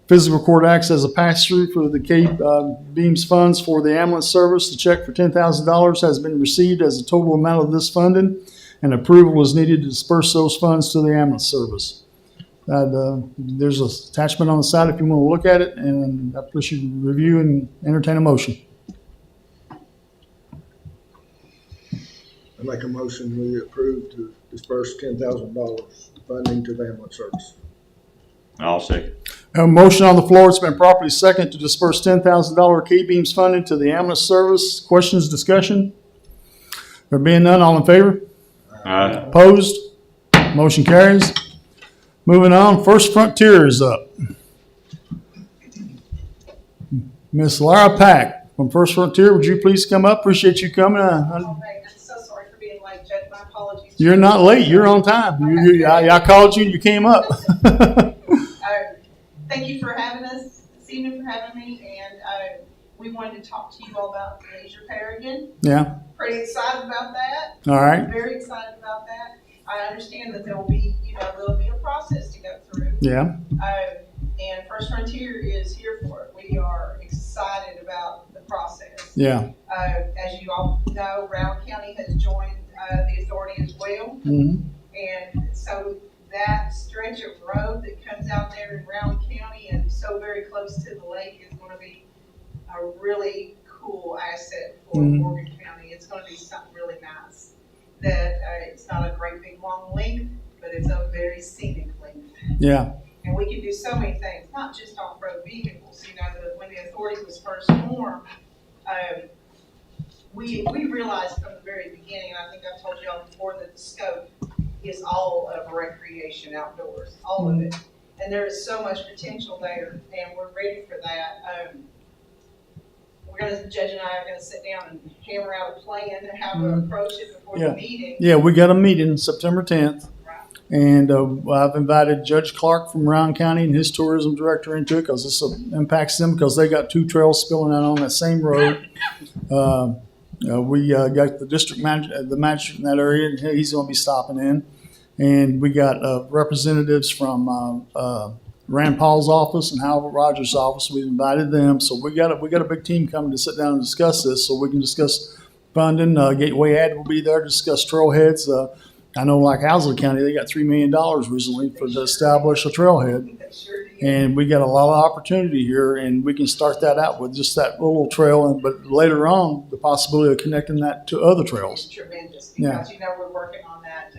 Fiscal Court acts as a pass-through for the K-Beams funds for the ambulance service. The check for $10,000 has been received as the total amount of this funding, and approval is needed to disperse those funds to the ambulance service. There's an attachment on the side if you want to look at it, and I push you to review and entertain a motion. I make a motion we approve to disperse $10,000 funding to the ambulance service. I'll second. A motion on the floor. It's been properly seconded to disperse $10,000 K-Beams funding to the ambulance service. Questions, discussion? There being none, all in favor? Aye. Opposed? Motion carries. Moving on, First Frontier is up. Miss Lara Pack from First Frontier, would you please come up? Appreciate you coming. I'm so sorry for being late, Judge. My apologies. You're not late. You're on time. I called you and you came up. Thank you for having us this evening, for having me, and we wanted to talk to you all about Leisure Paragon. Yeah. Pretty excited about that. All right. Very excited about that. I understand that there'll be a process to go through. Yeah. And First Frontier is here for it. We are excited about the process. Yeah. As you all know, Round County has joined the authority as well. Mm-hmm. And so that stretch of road that comes out there in Round County and so very close to the lake is going to be a really cool asset for Morgan County. It's going to be something really nice. That it's not a great big long length, but it's a very scenic length. Yeah. And we can do so many things, not just off-road vehicles. You know, when the authority was first formed, we realized from the very beginning, and I think I've told you all before, that the scope is all of recreation outdoors, all of it. And there is so much potential there, and we're ready for that. Judge and I are gonna sit down and hammer out a plan to how to approach it before the meeting. Yeah, we got a meeting September 10th. Right. And I've invited Judge Clark from Round County and his tourism director into it because this impacts them because they got 2 trails spilling out on that same road. We got the district manager, the magistrate in that area, and he's going to be stopping in. And we got representatives from Rand Paul's office and Howard Rogers' office. We've invited them, so we got a big team coming to sit down and discuss this, so we can discuss funding. Gateway Ad will be there to discuss trailheads. I know, like Housley County, they got $3 million recently to establish a trailhead. And we got a lot of opportunity here, and we can start that out with just that little trail, but later on, the possibility of connecting that to other trails. It's tremendous, Yeah. because, we're working on that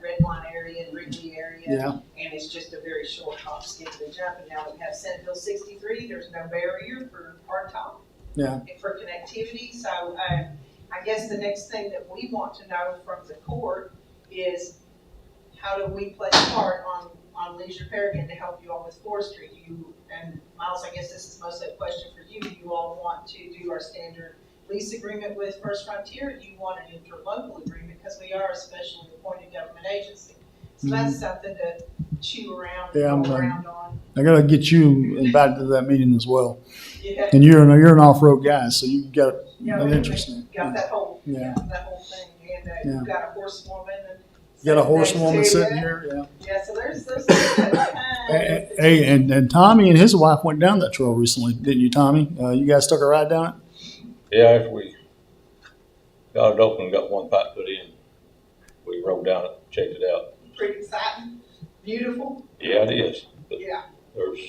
red line area and Wrigley area. Yeah. And it's just a very short hop, skip, and jump, and now we have Senate Bill 63, there's no barrier for hard top. Yeah. For connectivity, so, I guess the next thing that we want to know from the court is how do we play a part on Leisure Peregrine to help you all with forestry? And Miles, I guess this is mostly a question for you. Do you all want to do our standard lease agreement with First Frontier? Or do you want an interlocal agreement? Because we are a specially appointed government agency. So that's something to chew around and go around on. I got to get you invited to that meeting as well. Yeah. And you're an off-road guy, so you've got an interest in it. Got that whole, Yeah. that whole thing. And you've got a horsewoman. You got a horsewoman sitting here, yeah. Yeah, so there's Hey, and Tommy and his wife went down that trail recently, didn't you, Tommy? You guys took a ride down it? Yeah, after we got it open and got one pipe put in, we rode down it, checked it out. pretty exciting, beautiful. Yeah, it is. But Yeah. there's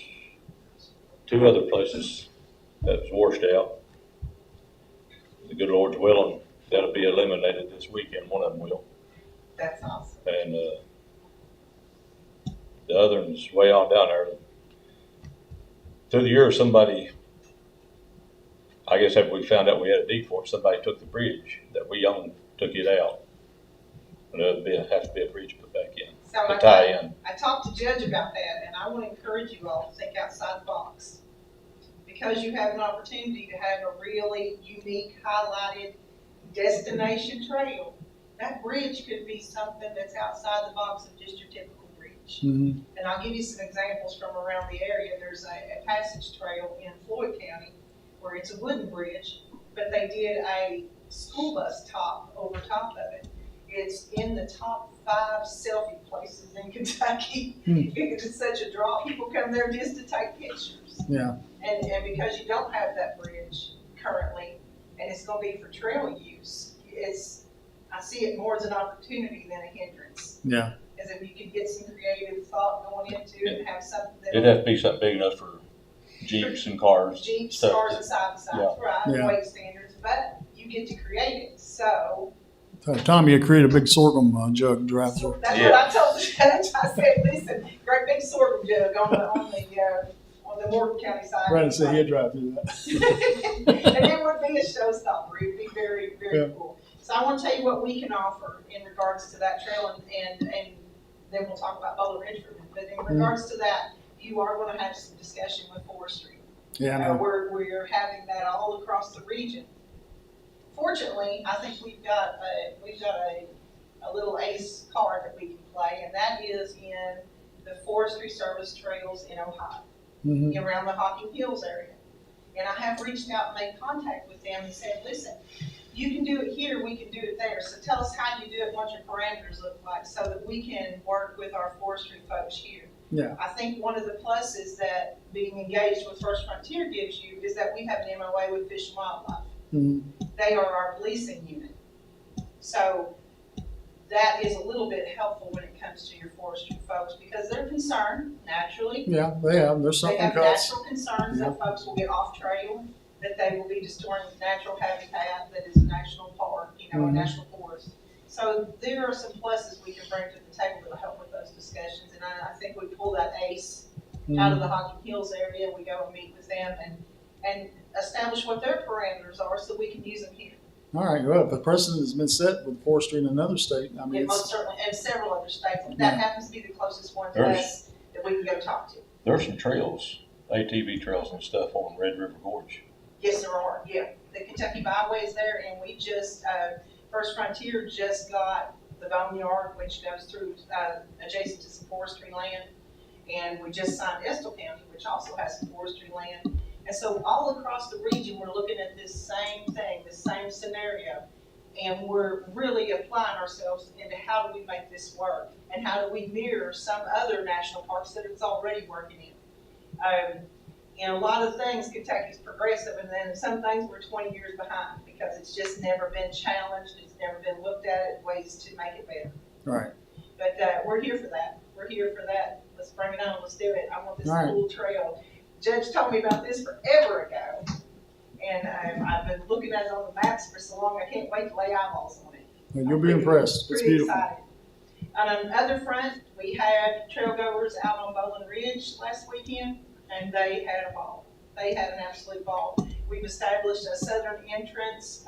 2 other places that was washed out. The good Lord's willing, that'll be eliminated this weekend, one of them will. That's awesome. And the other one's way on down there. Through the year, somebody, I guess after we found out we had a deed for it, somebody took the bridge that we owned, took it out. And there'll have to be a bridge put back in, So to tie in. I talked to Judge about that, and I want to encourage you all to think outside the box. Because you have an opportunity to have a really unique, highlighted destination trail, that bridge could be something that's outside the box of just your typical bridge. Mm-hmm. And I'll give you some examples from around the area. There's a passage trail in Floyd County where it's a wooden bridge, but they did a school bus top over top of it. It's in the top 5 selfie places in Kentucky. It is such a draw. People come there just to take pictures. Yeah. And because you don't have that bridge currently, and it's gonna be for trail use, I see it more as an opportunity than a hindrance. Yeah. As if you could get some creative thought going into it and have something that. It'd have to be something big enough for Jeeps and cars. Jeeps, stuff. cars, and side-by-sides, right, Yeah. weight standards, but you get to create it, so. Tommy had created a big sorghum jug to drive So through. that's what I told the judge. I said, listen, great big sorghum jug on the Morgan County side. Brandon said he'd drive through that. And it would be a showstopper. It would be very, very cool. So I want to tell you what we can offer in regards to that trail, and then we'll talk about Bowler Ridge for a minute. But in regards to that, you are going to have some discussion with forestry. Yeah, I know. We're having that all across the region. Fortunately, I think we've got a little ace card that we can play, and that is in the Forestry Service trails in Ohio, around the Hocking Hills area. And I have reached out and made contact with them and said, listen, you can do it here, we can do it there. So tell us how you do it, what your parameters look like, so that we can work with our forestry folks here. Yeah. I think one of the pluses that being engaged with First Frontier gives you is that we have an MOA with Fish and Wildlife. They are our policing unit. So that is a little bit helpful when it comes to your forestry folks, because they're concerned, naturally. Yeah, they have. There's They something have cuts. natural concerns that folks will get off trail, that they will be destroying natural habitat that is a national park, a national forest. So there are some pluses we can bring to the table that will help with those discussions. And I think we pull that ace out of the Hocking Hills area. We go and meet with them and establish what their parameters are so we can use them here. All right, well, if the precedent has been set with forestry in another state, I mean, Yeah, most certainly, and several other states. That happens to be the closest one to us that we can go talk to. There's some trails, ATV trails and stuff on Red River Gorge. Yes, there are, yeah. The Kentucky Byway is there, and we just, First Frontier just got the boneyard, which goes through, adjacent to some forestry land. And we just signed Estill County, which also has some forestry land. And so all across the region, we're looking at this same thing, this same scenario. And we're really applying ourselves into how do we make this work? And how do we mirror some other national parks that it's already working in? And a lot of things, Kentucky's progressive, and then some things we're 20 years behind because it's just never been challenged, it's never been looked at ways to make it better. Right. But we're here for that. We're here for that. Let's bring it on. Let's do it. I want this All right. cool trail. Judge told me about this forever ago, and I've been looking at it on the maps for so long. I can't wait to lay eyeballs on it. And you'll be impressed. It's Pretty beautiful. excited. On the other front, we had trail goers out on Bowling Ridge last weekend, and they had a ball. They had an absolute ball. We've established a southern entrance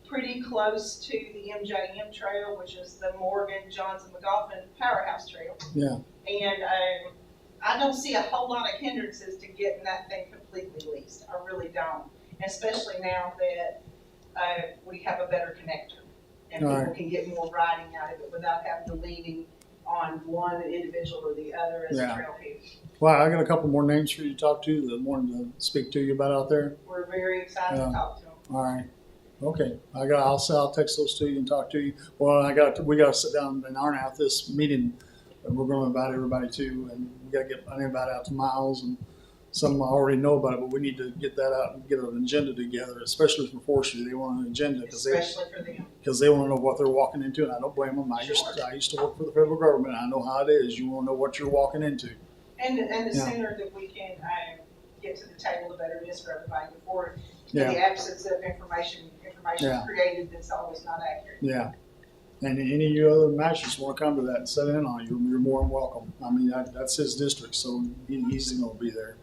pretty close to the MJM Trail, which is the Morgan, Johnson, McGoffin Powerhouse Trail. Yeah. And I don't see a whole lot of hindrances to getting that thing completely leased. I really don't. And especially now that we have a better connector and All people right. can get more riding out of it without having to leaning on one individual or the other as Yeah. a trailhead. Well, I got a couple more names for you to talk to that I wanted to speak to you about out there. We're very excited Yeah. to talk to them. All right. Okay. I'll text those to you and talk to you. Well, we got to sit down and iron out this meeting that we're going to invite everybody to, and we got to get an invite out to Miles, and some already know about it, but we need to get that out and get an agenda together, especially for forestry. They want an agenda Especially for them. because they want to know what they're walking into, and I don't blame them. I used to work for the federal government. I know how it is. You want to know what you're walking into. And the Yeah. sooner that we can get to the table, the better it is for everybody. Before Yeah. the absence of information Yeah. is created that's always not accurate. Yeah. And any of you other masters want to come to that and sit in on it, you're more than welcome. I mean, that's his district, so he's going to be there.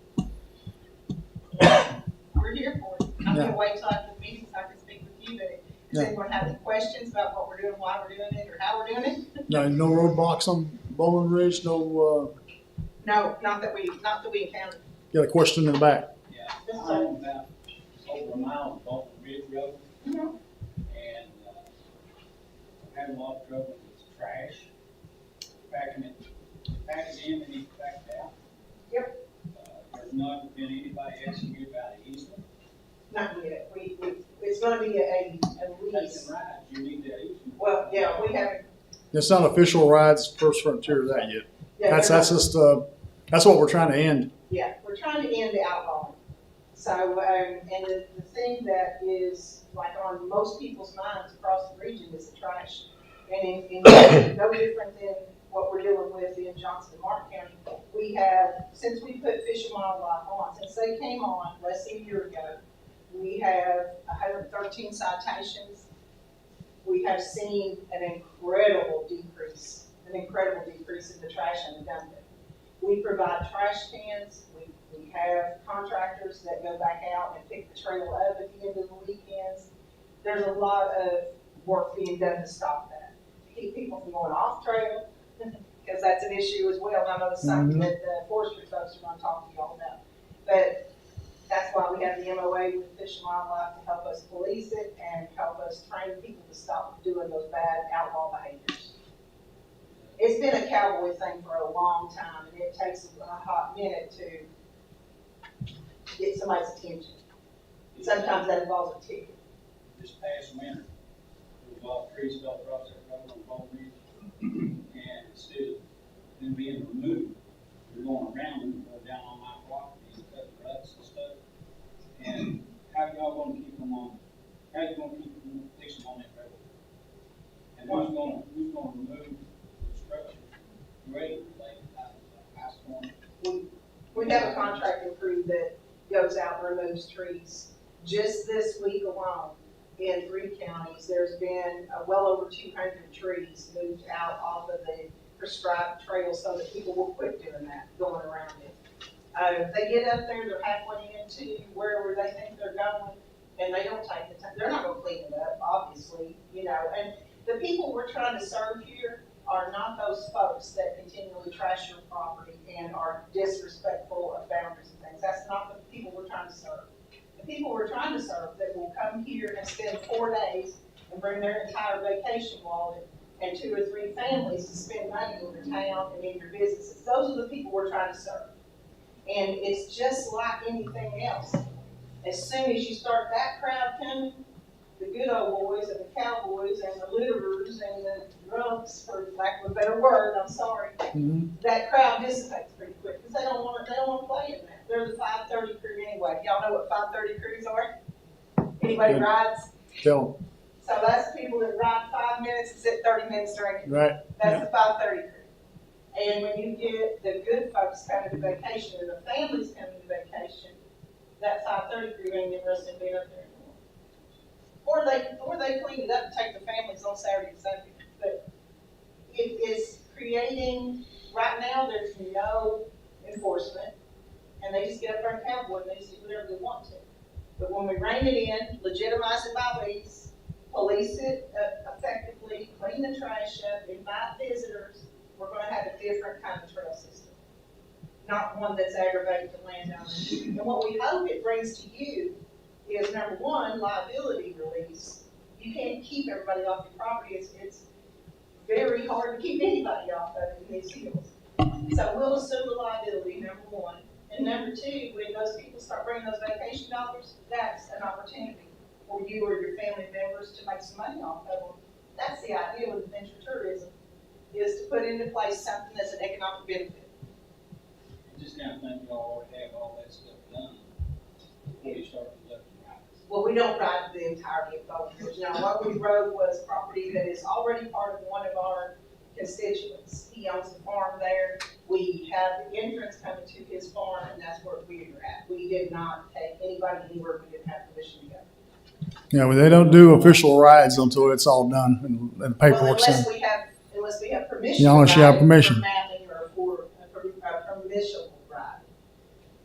We're here for it. I'm Yeah. gonna wait till after the meeting so I can speak with you, but does Yeah. anyone have any questions about what we're doing, why we're doing it, or how we're doing it? No roadblocks on Bowling Ridge, no, No, not that we encountered. got a question in the back. Yeah, I'm about over a mile of Bolton Ridge Road, Mhm. and I'm having a lot of trouble with trash. Packing it in and it's packed out. Yep. There's not been anybody asking you about an easement. Not yet. It's gonna be a Taking lease. rides, you need that easement. Well, yeah, we haven't. It's not official rides First Frontier that yet. Yeah, That's they're just, that's what we're trying to end. Yeah, we're trying to end the outlawing. So, and the thing that is like on most people's minds across the region is the trash. And in no different than what we're dealing with in Johnson and Martin County, we have, since we put Fish and Wildlife on, since they came on less than a year ago, we have 113 citations. We have seen an incredible decrease in the trash and the dumping. We provide trash cans. We have contractors that go back out and pick the trail up at the end of the weekends. There's a lot of work being done to stop that, to keep people from going off trail, because that's an issue as well. I know it's something that the forestry folks are going to talk to you all about. But that's why we have the MOA with Fish and Wildlife to help us police it and help us train people to stop doing those bad outlaw behaviors. It's been a cowboy thing for a long time, and it takes a hot minute to get somebody's attention. Sometimes that involves a ticket. This past winter, there was a lot of trees fell across that road on Bolton Ridge. And instead of them being removed, they're going around them, going down on my property and cutting ruts and stuff. And how y'all gonna keep them on, how you gonna keep them, fix them on that road? And who's gonna remove the structure, grade, like, ice storm? We have a contracting crew that goes out and removes trees. Just this week alone, in 3 counties, there's been well over 200 trees moved out off of the prescribed trail so that people will quit doing that, going around it. They get up there, they're halfway into wherever they think they're going, and they don't take the time. They're not gonna clean it up, obviously, and the people we're trying to serve here are not those folks that continually trash your property and are disrespectful of boundaries and things. That's not the people we're trying to serve. The people we're trying to serve that will come here and spend 4 days and bring their entire vacation wallet and 2 or 3 families to spend money in your town and in your businesses. Those are the people we're trying to serve. And it's just like anything else. As soon as you start that crowd coming, the good old boys and the cowboys and the litterers and the drunks, for lack of a better word, I'm sorry, that crowd dissipates pretty quick because they don't want to play in that. They're the 5:30 crew anyway. Y'all know what 5:30 crews are? Anybody rides? Tell So that's the people that ride 5 minutes and sit 30 minutes drinking. them. Right. That's the 5:30 crew. And when you get the good folks coming to vacation and the families coming to vacation, that 5:30 crew ain't interested in being up there anymore. Or they clean it up and take the families on Saturday and Sunday. But it is creating, right now, there's no enforcement. And they just get up there and cowboy and they just do whatever they want to. But when we rein it in, legitimize it by lease, police it effectively, clean the trash up, invite visitors, we're gonna have a different kind of trail system. Not one that's aggravating to landowners. And what we hope it brings to you is, number one, liability release. You can't keep everybody off your property. It's very hard to keep anybody off of it in these hills. So we'll assume the liability, number one. And number two, when those people start bringing those vacation dollars, that's an opportunity for you or your family members to make some money off of them. That's the idea with adventure tourism, is to put into place something that's an economic benefit. I just now think y'all already have all that stuff done before you start conducting rides. Well, we don't ride the entirety of Golden Ridge. Now, what we rode was property that is already part of one of our constituents. He owns a farm there. We have the entrance coming to his farm, and that's where we were at. We did not take anybody anywhere we didn't have permission to go. Yeah, well, they don't do official rides until it's all done and Well, paperwork's in. unless we have permission. Yeah, unless you have permission. For mapping or for a permission ride.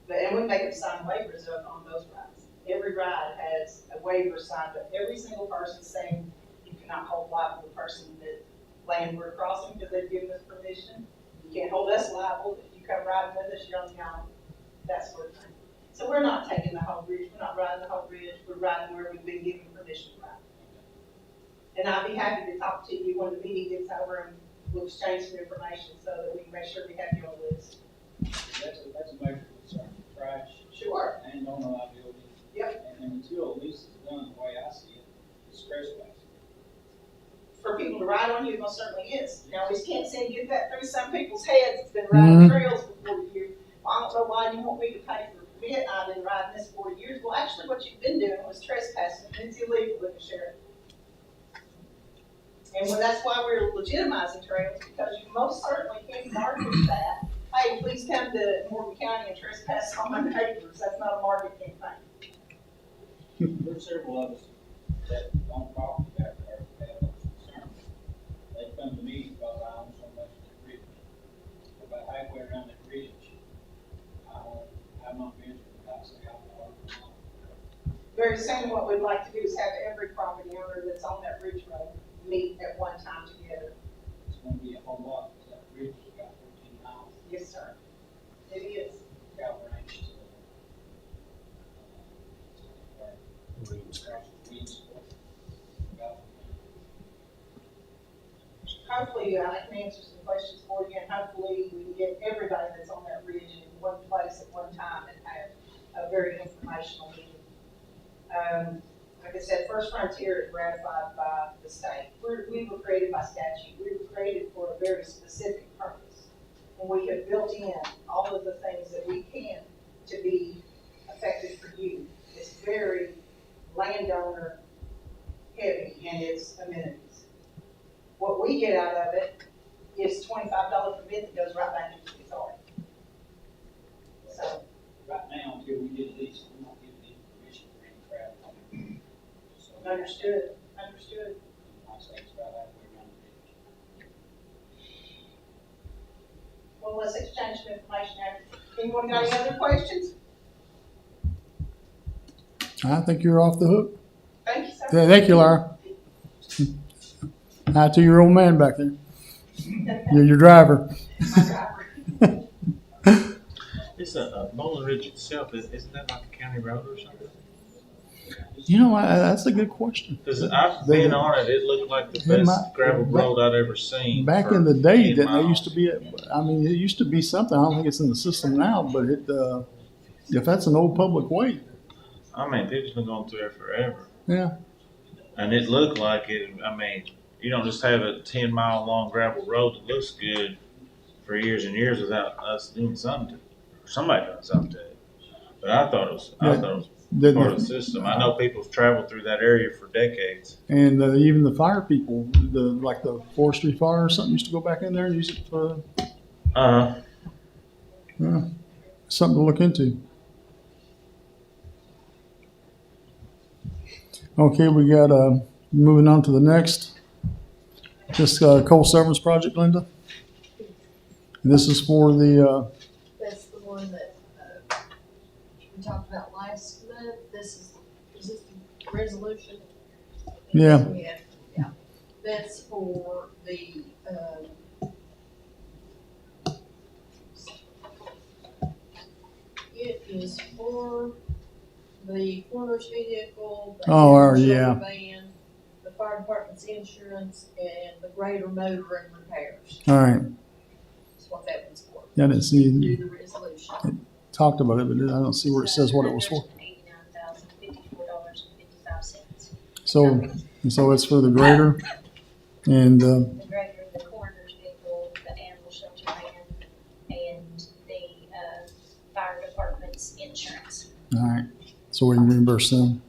But, and we make them sign waivers on those rides. Every ride has a waiver signed, but every single person saying you cannot hold liable the person that landward crossing because they've given us permission. You can't hold us liable. If you come riding with us, you're on your own. That sort of thing. So we're not taking the whole bridge. We're not riding the whole bridge. We're riding where we've been given permission to ride. And I'd be happy to talk to you when the meeting gets over and we'll exchange some information so that we can make sure we have you on the list. That's a major concern, trash. Sure. And owner liability. Yep. And until a lease is done, the way I see it, it's trespassing. For people to ride on you, it most certainly is. Now, we just can't seem to get that through some people's heads. It's been riding trails for 40 years. Well, I don't know why you want me to pay for a permit. I've been riding this 40 years. Well, actually, what you've been doing was trespassing. It's illegal with the sheriff. And that's why we're legitimizing trails, because you most certainly can market that. Hey, please come to Morgan County and trespass on my neighbors. That's not a market campaign. There's several of us that own property back there that have those concerns. They come to me because I own so much of that bridge. About halfway around that bridge, I'm not measuring the house out. Very soon, what we'd like to do is have every property owner that's on that bridge road meet at one time together. It's going to be a whole lot, because that bridge has got 14 miles. Yes, sir. It is. Cal Ranch to Hopefully, I can answer some questions for you, and hopefully we can get everybody that's on that bridge in one place at one time and have a very informational meeting. Like I said, First Frontier is ratified by the state. We were created by statute. We were created for a very specific purpose. And we have built in all of the things that we can to be effective for you. It's very landowner heavy in its amenities. What we get out of it is $25 permit that goes right back into the authority. So. right now, until we get a lease, we're not giving any permission for any crowd coming. So, Understood. like I say, it's about halfway around the bridge. Well, let's exchange some information after. Anyone got any other questions? I think you're off the hook. Thank you, sir. Thank you, Laura. Hi to your old man back there. You're your driver. My driver. It's a Bowling Ridge itself, isn't that like a county road or something? You know, that's a good question. Cause I've been on it, it looked like the best gravel road I'd ever seen. Back for in the day, 10 didn't they miles. used to be, I mean, it used to be something, I don't think it's in the system now, but if that's an old public way, I mean, people's been going through there forever. yeah. And it looked like it, I mean, you don't just have a 10-mile long gravel road that looks good for years and years without us doing something to it, or somebody doing something to it. But I thought it was part of the system. I know people's traveled through that area for decades. And even the fire people, like the forestry fire or something used to go back in there and use it for, something to look into. Okay, we got, moving on to the next. This coal severance project, Linda. This is for the, That's the one that, we talked about last month. Is this the resolution? Yeah. Yeah. That's for the, it is for the coroner's vehicle, the yeah. van, the fire department's insurance, and the grader motor and repairs. All right. That's what that one's for. Yeah, I didn't see Do it. the resolution. Talked about it, but I don't see where it says what it was for. So it's for the grader and, The grader, the coroner's vehicle, the animal shelter van, and the, fire department's insurance. all right, so we can reimburse them.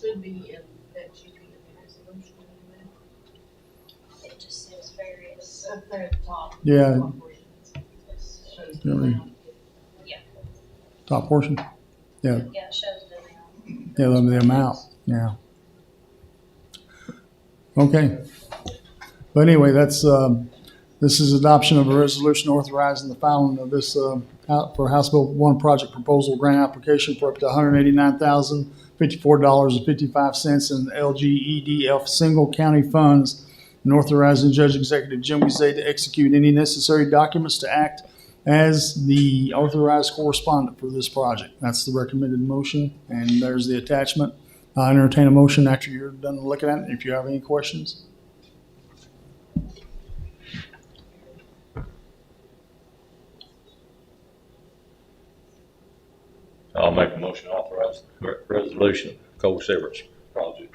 Should be in, that should be in the resolution. It just says various. Up there at the top. Yeah. Shows Yeah, the we- amount. Top portion? Yeah, Yeah, it shows the amount. yeah, the amount, yeah. Okay. But anyway, that's, this is adoption of a resolution authorizing the filing of this, for House Bill 1 project proposal grant application for up to $189,054.55 in LGEDF single county funds, and authorizing Judge Executive Jim Guzet to execute any necessary documents to act as the authorized correspondent for this project. That's the recommended motion, and there's the attachment. I entertain a motion after you're done looking at it, if you have any questions. I'll make a motion to authorize the resolution of coal severance project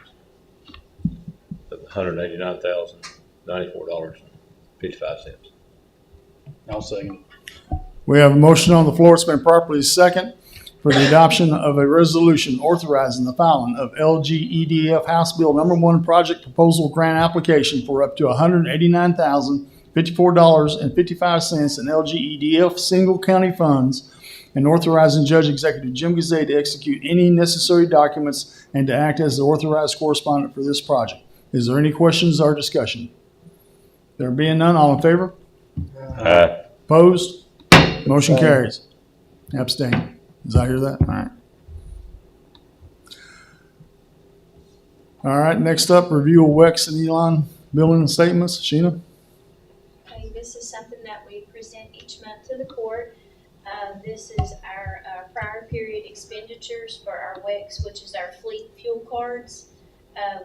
of $189,094.55. I'll second. We have a motion on the floor. It's been properly second for the adoption of a resolution authorizing the filing of LGEDF House Bill Number 1 project proposal grant application for up to $189,054.55 in LGEDF single county funds, and authorizing Judge Executive Jim Guzet to execute any necessary documents and to act as the authorized correspondent for this project. Is there any questions or discussion? There being none, all in favor? Aye. Opposed? Motion carries. Abstain. Did I hear that? All right. All right, next up, review of WEX and Elon billing statements. Sheena? Okay, this is something that we present each month to the court. This is our prior period expenditures for our WEX, which is our fleet fuel cards.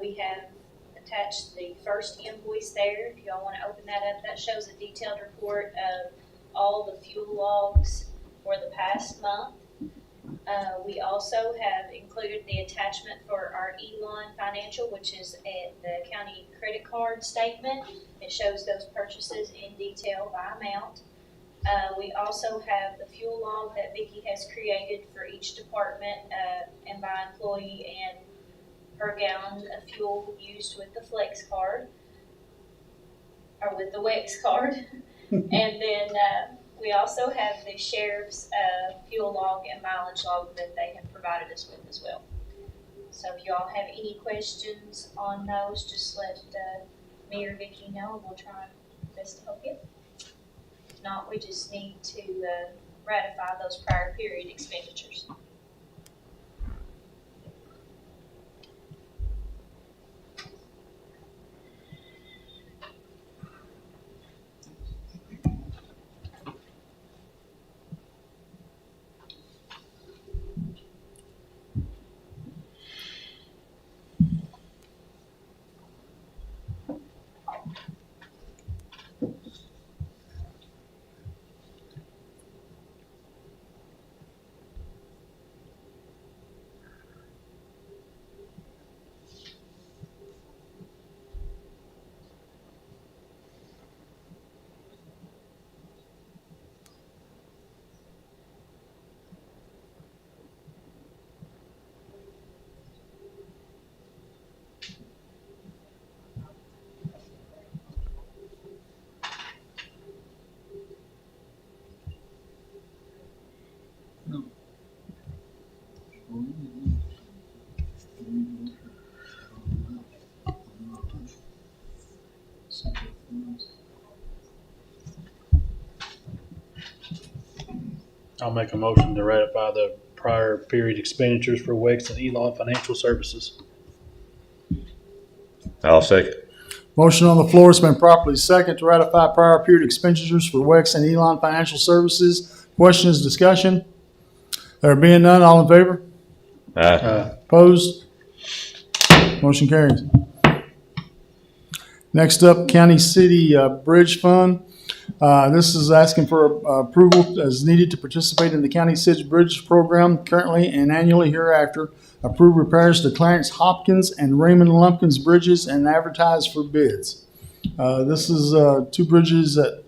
We have attached the first invoice there. If y'all want to open that up, that shows a detailed report of all the fuel logs for the past month. We also have included the attachment for our Elon financial, which is the county credit card statement. It shows those purchases in detail by amount. We also have the fuel log that Vicki has created for each department and by employee and per gallon of fuel used with the Flex card or with the WEX card. And then we also have the sheriff's fuel log and mileage log that they have provided us with as well. So if y'all have any questions on those, just let me or Vicki know, and we'll try our best to help you. If not, we just need to ratify those prior period expenditures. I'll make a motion to ratify the prior period expenditures for Wex and Elon Financial Services. I'll second. Motion on the floor has been properly second to ratify prior period expenditures for Wex and Elon Financial Services. Questions, discussion? There being none, all in favor? Opposed? Motion carries. Next up, County City Bridge Fund. This is asking for approval as needed to participate in the County City Bridge Program currently and annually hereafter. Approve repairs to Clarence Hopkins and Raymond Lumpkins bridges and advertise for bids. This is two bridges that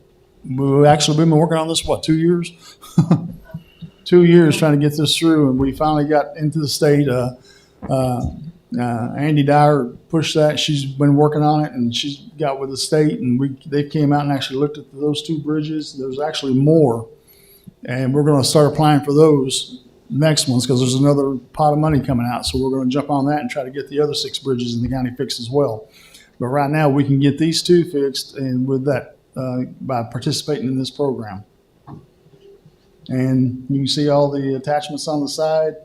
we've actually been working on this, 2 years? 2 years trying to get this through, and we finally got into the state. Andy Dyer pushed that. She's been working on it, and she's got with the state, and they came out and actually looked at those two bridges. There's actually more, and we're going to start applying for those next ones because there's another pot of money coming out. So we're going to jump on that and try to get the other 6 bridges in the county fixed as well. But right now, we can get these 2 fixed, and with that, by participating in this program. And you can see all the attachments on the side.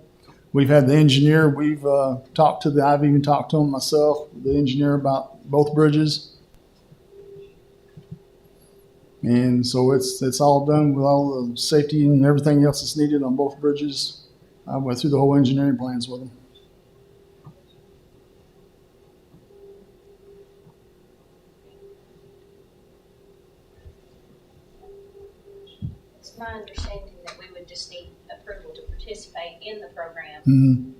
We've had the engineer, I've even talked to him myself, the engineer, about both bridges. And so it's all done with all the safety and everything else that's needed on both bridges. I went through the whole engineering plans with them. It's my understanding that we would just need approval to participate in the program. Mm-hmm.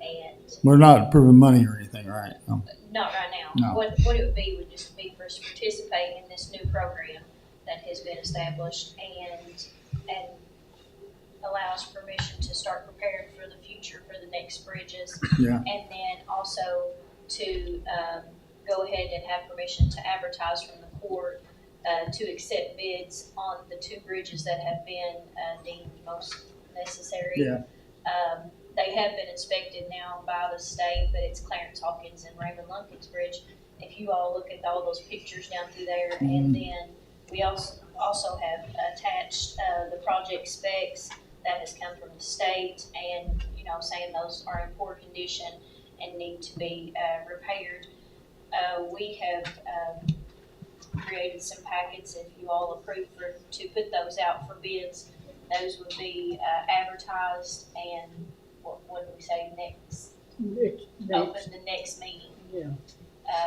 And We're not approving money or anything, right? No. not right now. No. What it would be just be for us to participate in this new program that has been established and allows permission to start preparing for the future for the next bridges. Yeah. And then also to go ahead and have permission to advertise from the court to accept bids on the 2 bridges that have been deemed most necessary. Yeah. They have been inspected now by the state, but it's Clarence Hawkins and Raymond Lumpkins Bridge. If you all look at all those pictures down through there, and then we also have attached the project specs that has come from the state, and saying those are in poor condition and need to be repaired. We have created some packets. If you all approve to put those out for bids, those would be advertised and what do we say next? Open the next meeting. Yeah.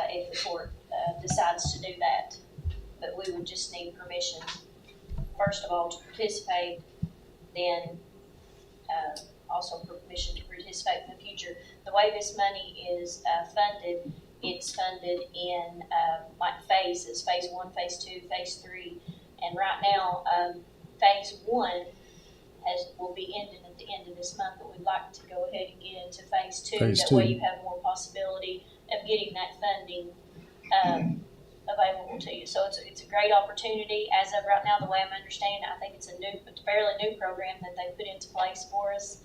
If the court decides to do that. But we would just need permission, first of all, to participate, then also permission to participate in the future. The way this money is funded, it's funded in phases, phase 1, phase 2, phase 3. And right now, phase 1 will be ending at the end of this month, but we'd like to go ahead and get into phase 2. That way you have more possibility of getting that funding available to you. So it's a great opportunity. As of right now, the way I'm understanding, I think it's a fairly new program that they put into place for us.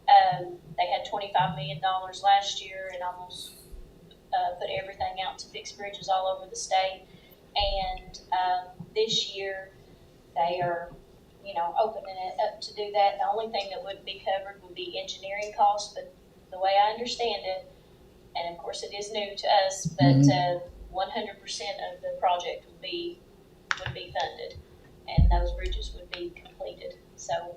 They had $25 million last year and almost put everything out to fix bridges all over the state. And this year, they are opening it up to do that. The only thing that wouldn't be covered would be engineering costs, but the way I understand it, and of course it is new to us, but 100% of the project would be funded, and those bridges would be completed. So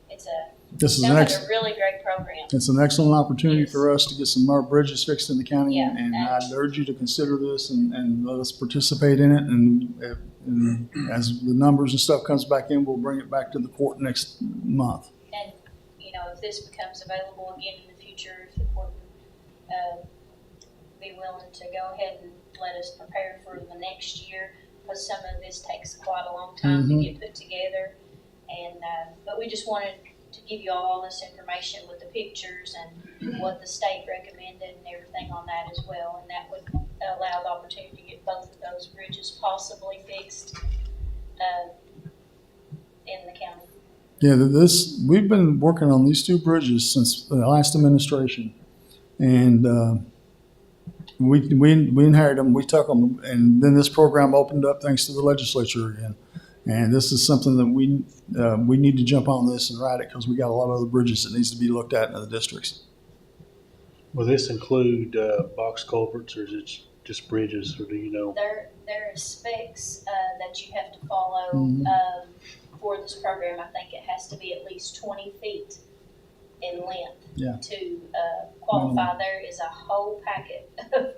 it's a really great program. It's an excellent opportunity for us to get some more bridges fixed in the county, Yeah, and I'd urge you to consider this and let us participate in it. And as the numbers and stuff comes back in, we'll bring it back to the court next month. And if this becomes available again in the future, if the court would be willing to go ahead and let us prepare for the next year, because some of this takes quite a long time to get put together. And but we just wanted to give you all this information with the pictures and what the state recommended and everything on that as well. And that would allow the opportunity to get both of those bridges possibly fixed in the county. Yeah, we've been working on these 2 bridges since the last administration, and We inherited them, we took them, and then this program opened up thanks to the legislature again. And this is something that we need to jump on this and ride it because we got a lot of other bridges that needs to be looked at in other districts. Will this include box culverts, or is it just bridges, or do you know? There are specs that you have to follow Mhm. for this program. I think it has to be at least 20 feet in length Yeah. to qualify. There is a whole packet of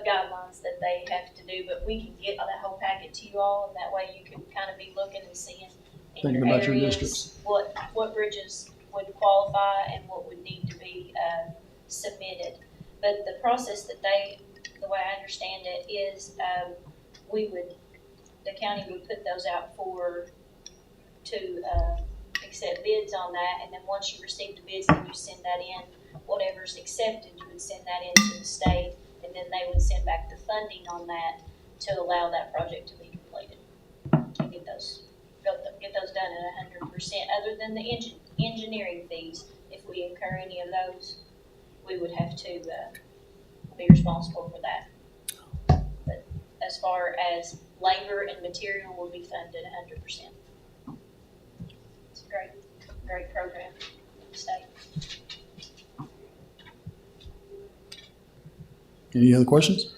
guidelines that they have to do, but we can get that whole packet to you all, and that way you can kind of be looking and seeing in Thinking your about your areas districts. what bridges would qualify and what would need to be submitted. But the process that the way I understand it is, the county would put those out to accept bids on that, and then once you receive the bids, then you send that in. Whatever's accepted, you would send that in to the state, and then they would send back the funding on that to allow that project to be completed. And get those done at 100%. Other than the engineering fees, if we incur any of those, we would have to be responsible for that. But as far as labor and material will be funded 100%. It's a great program in the state. Any other questions?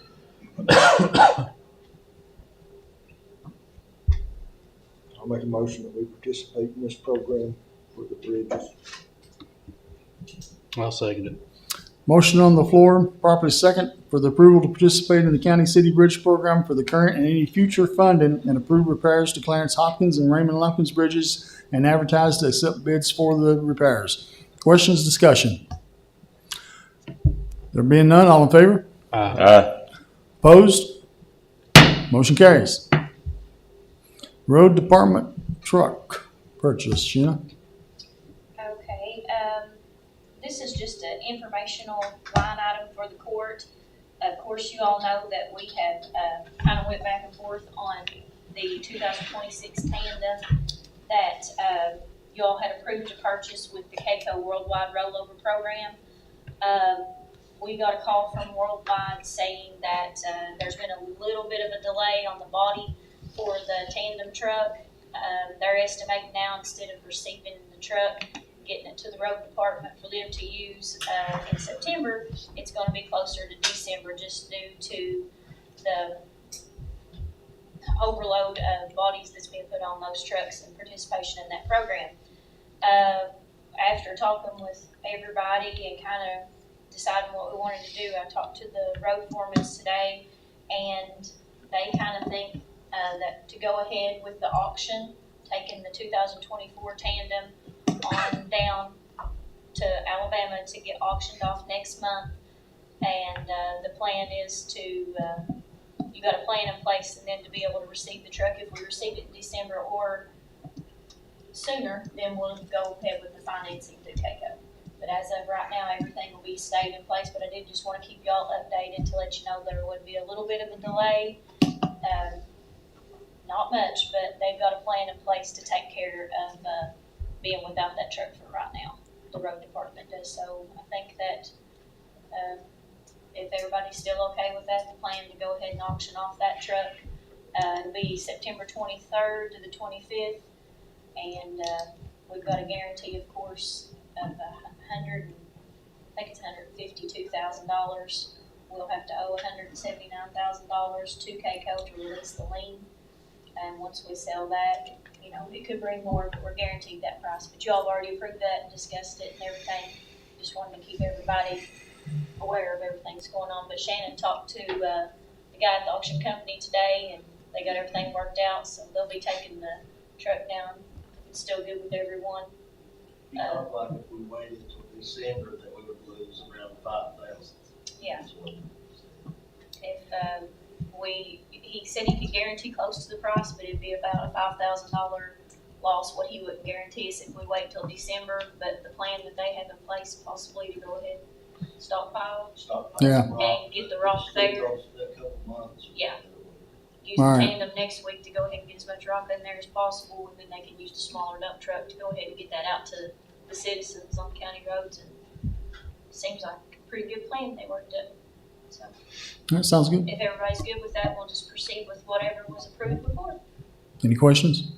I'll make a motion that we participate in this program for the bridges. I'll second it. Motion on the floor, properly second, for the approval to participate in the County City Bridge Program for the current and any future funding and approve repairs to Clarence Hopkins and Raymond Lumpkins bridges and advertise to accept bids for the repairs. Questions, discussion? There being none, all in favor? Opposed? Motion carries. Road Department truck purchase, Sheena? Okay, this is just an informational line item for the court. Of course, you all know that we have kind of went back and forth on the 2026 tandem that you all had approved to purchase with the KCO Worldwide Rollover Program. We got a call from Worldwide saying that there's been a little bit of a delay on the body for the tandem truck. They're estimating now, instead of receiving the truck, getting it to the road department for them to use in September, it's going to be closer to December just due to the overload of bodies that's being put on those trucks and participation in that program. After talking with everybody and kind of deciding what we wanted to do, I talked to the road foremen today, and they kind of think that to go ahead with the auction, taking the 2024 tandem on down to Alabama to get auctioned off next month. And the plan is to, you got a plan in place and then to be able to receive the truck. If we receive it in December or sooner, then we'll go ahead with the financing through KCO. But as of right now, everything will be stayed in place. But I did just want to keep y'all updated to let you know there would be a little bit of a delay. Not much, but they've got a plan in place to take care of being without that truck for right now. The road department does. So I think that if everybody's still okay with that, the plan to go ahead and auction off that truck, it'll be September 23rd to the 25th. And we've got a guarantee, of course, of $152,000. We'll have to owe $179,000 to KCO to release the lien. And once we sell that, you know, it could bring more, but we're guaranteed that price. But you all have already approved that and discussed it and everything. Just wanted to keep everybody aware of everything that's going on. But Shannon talked to the guy at the auction company today, and they got everything worked out. So they'll be taking the truck down. It's still good with everyone. You talk like if we waited until December, that we would lose around 5,000. Yeah. If he said he could guarantee close to the price, but it'd be about a $5,000 loss. What he wouldn't guarantee is if we wait till December. But the plan that they have in place, possibly to go ahead and stockpile Yeah. and get the rock there. A couple months. Yeah. Use All the right. tandem next week to go ahead and get as much rock in there as possible, and then they can use the smaller dump truck to go ahead and get that out to the citizens on county roads. And it seems like a pretty good plan they worked up. So That sounds good. if everybody's good with that, we'll just proceed with whatever was approved before. Any questions?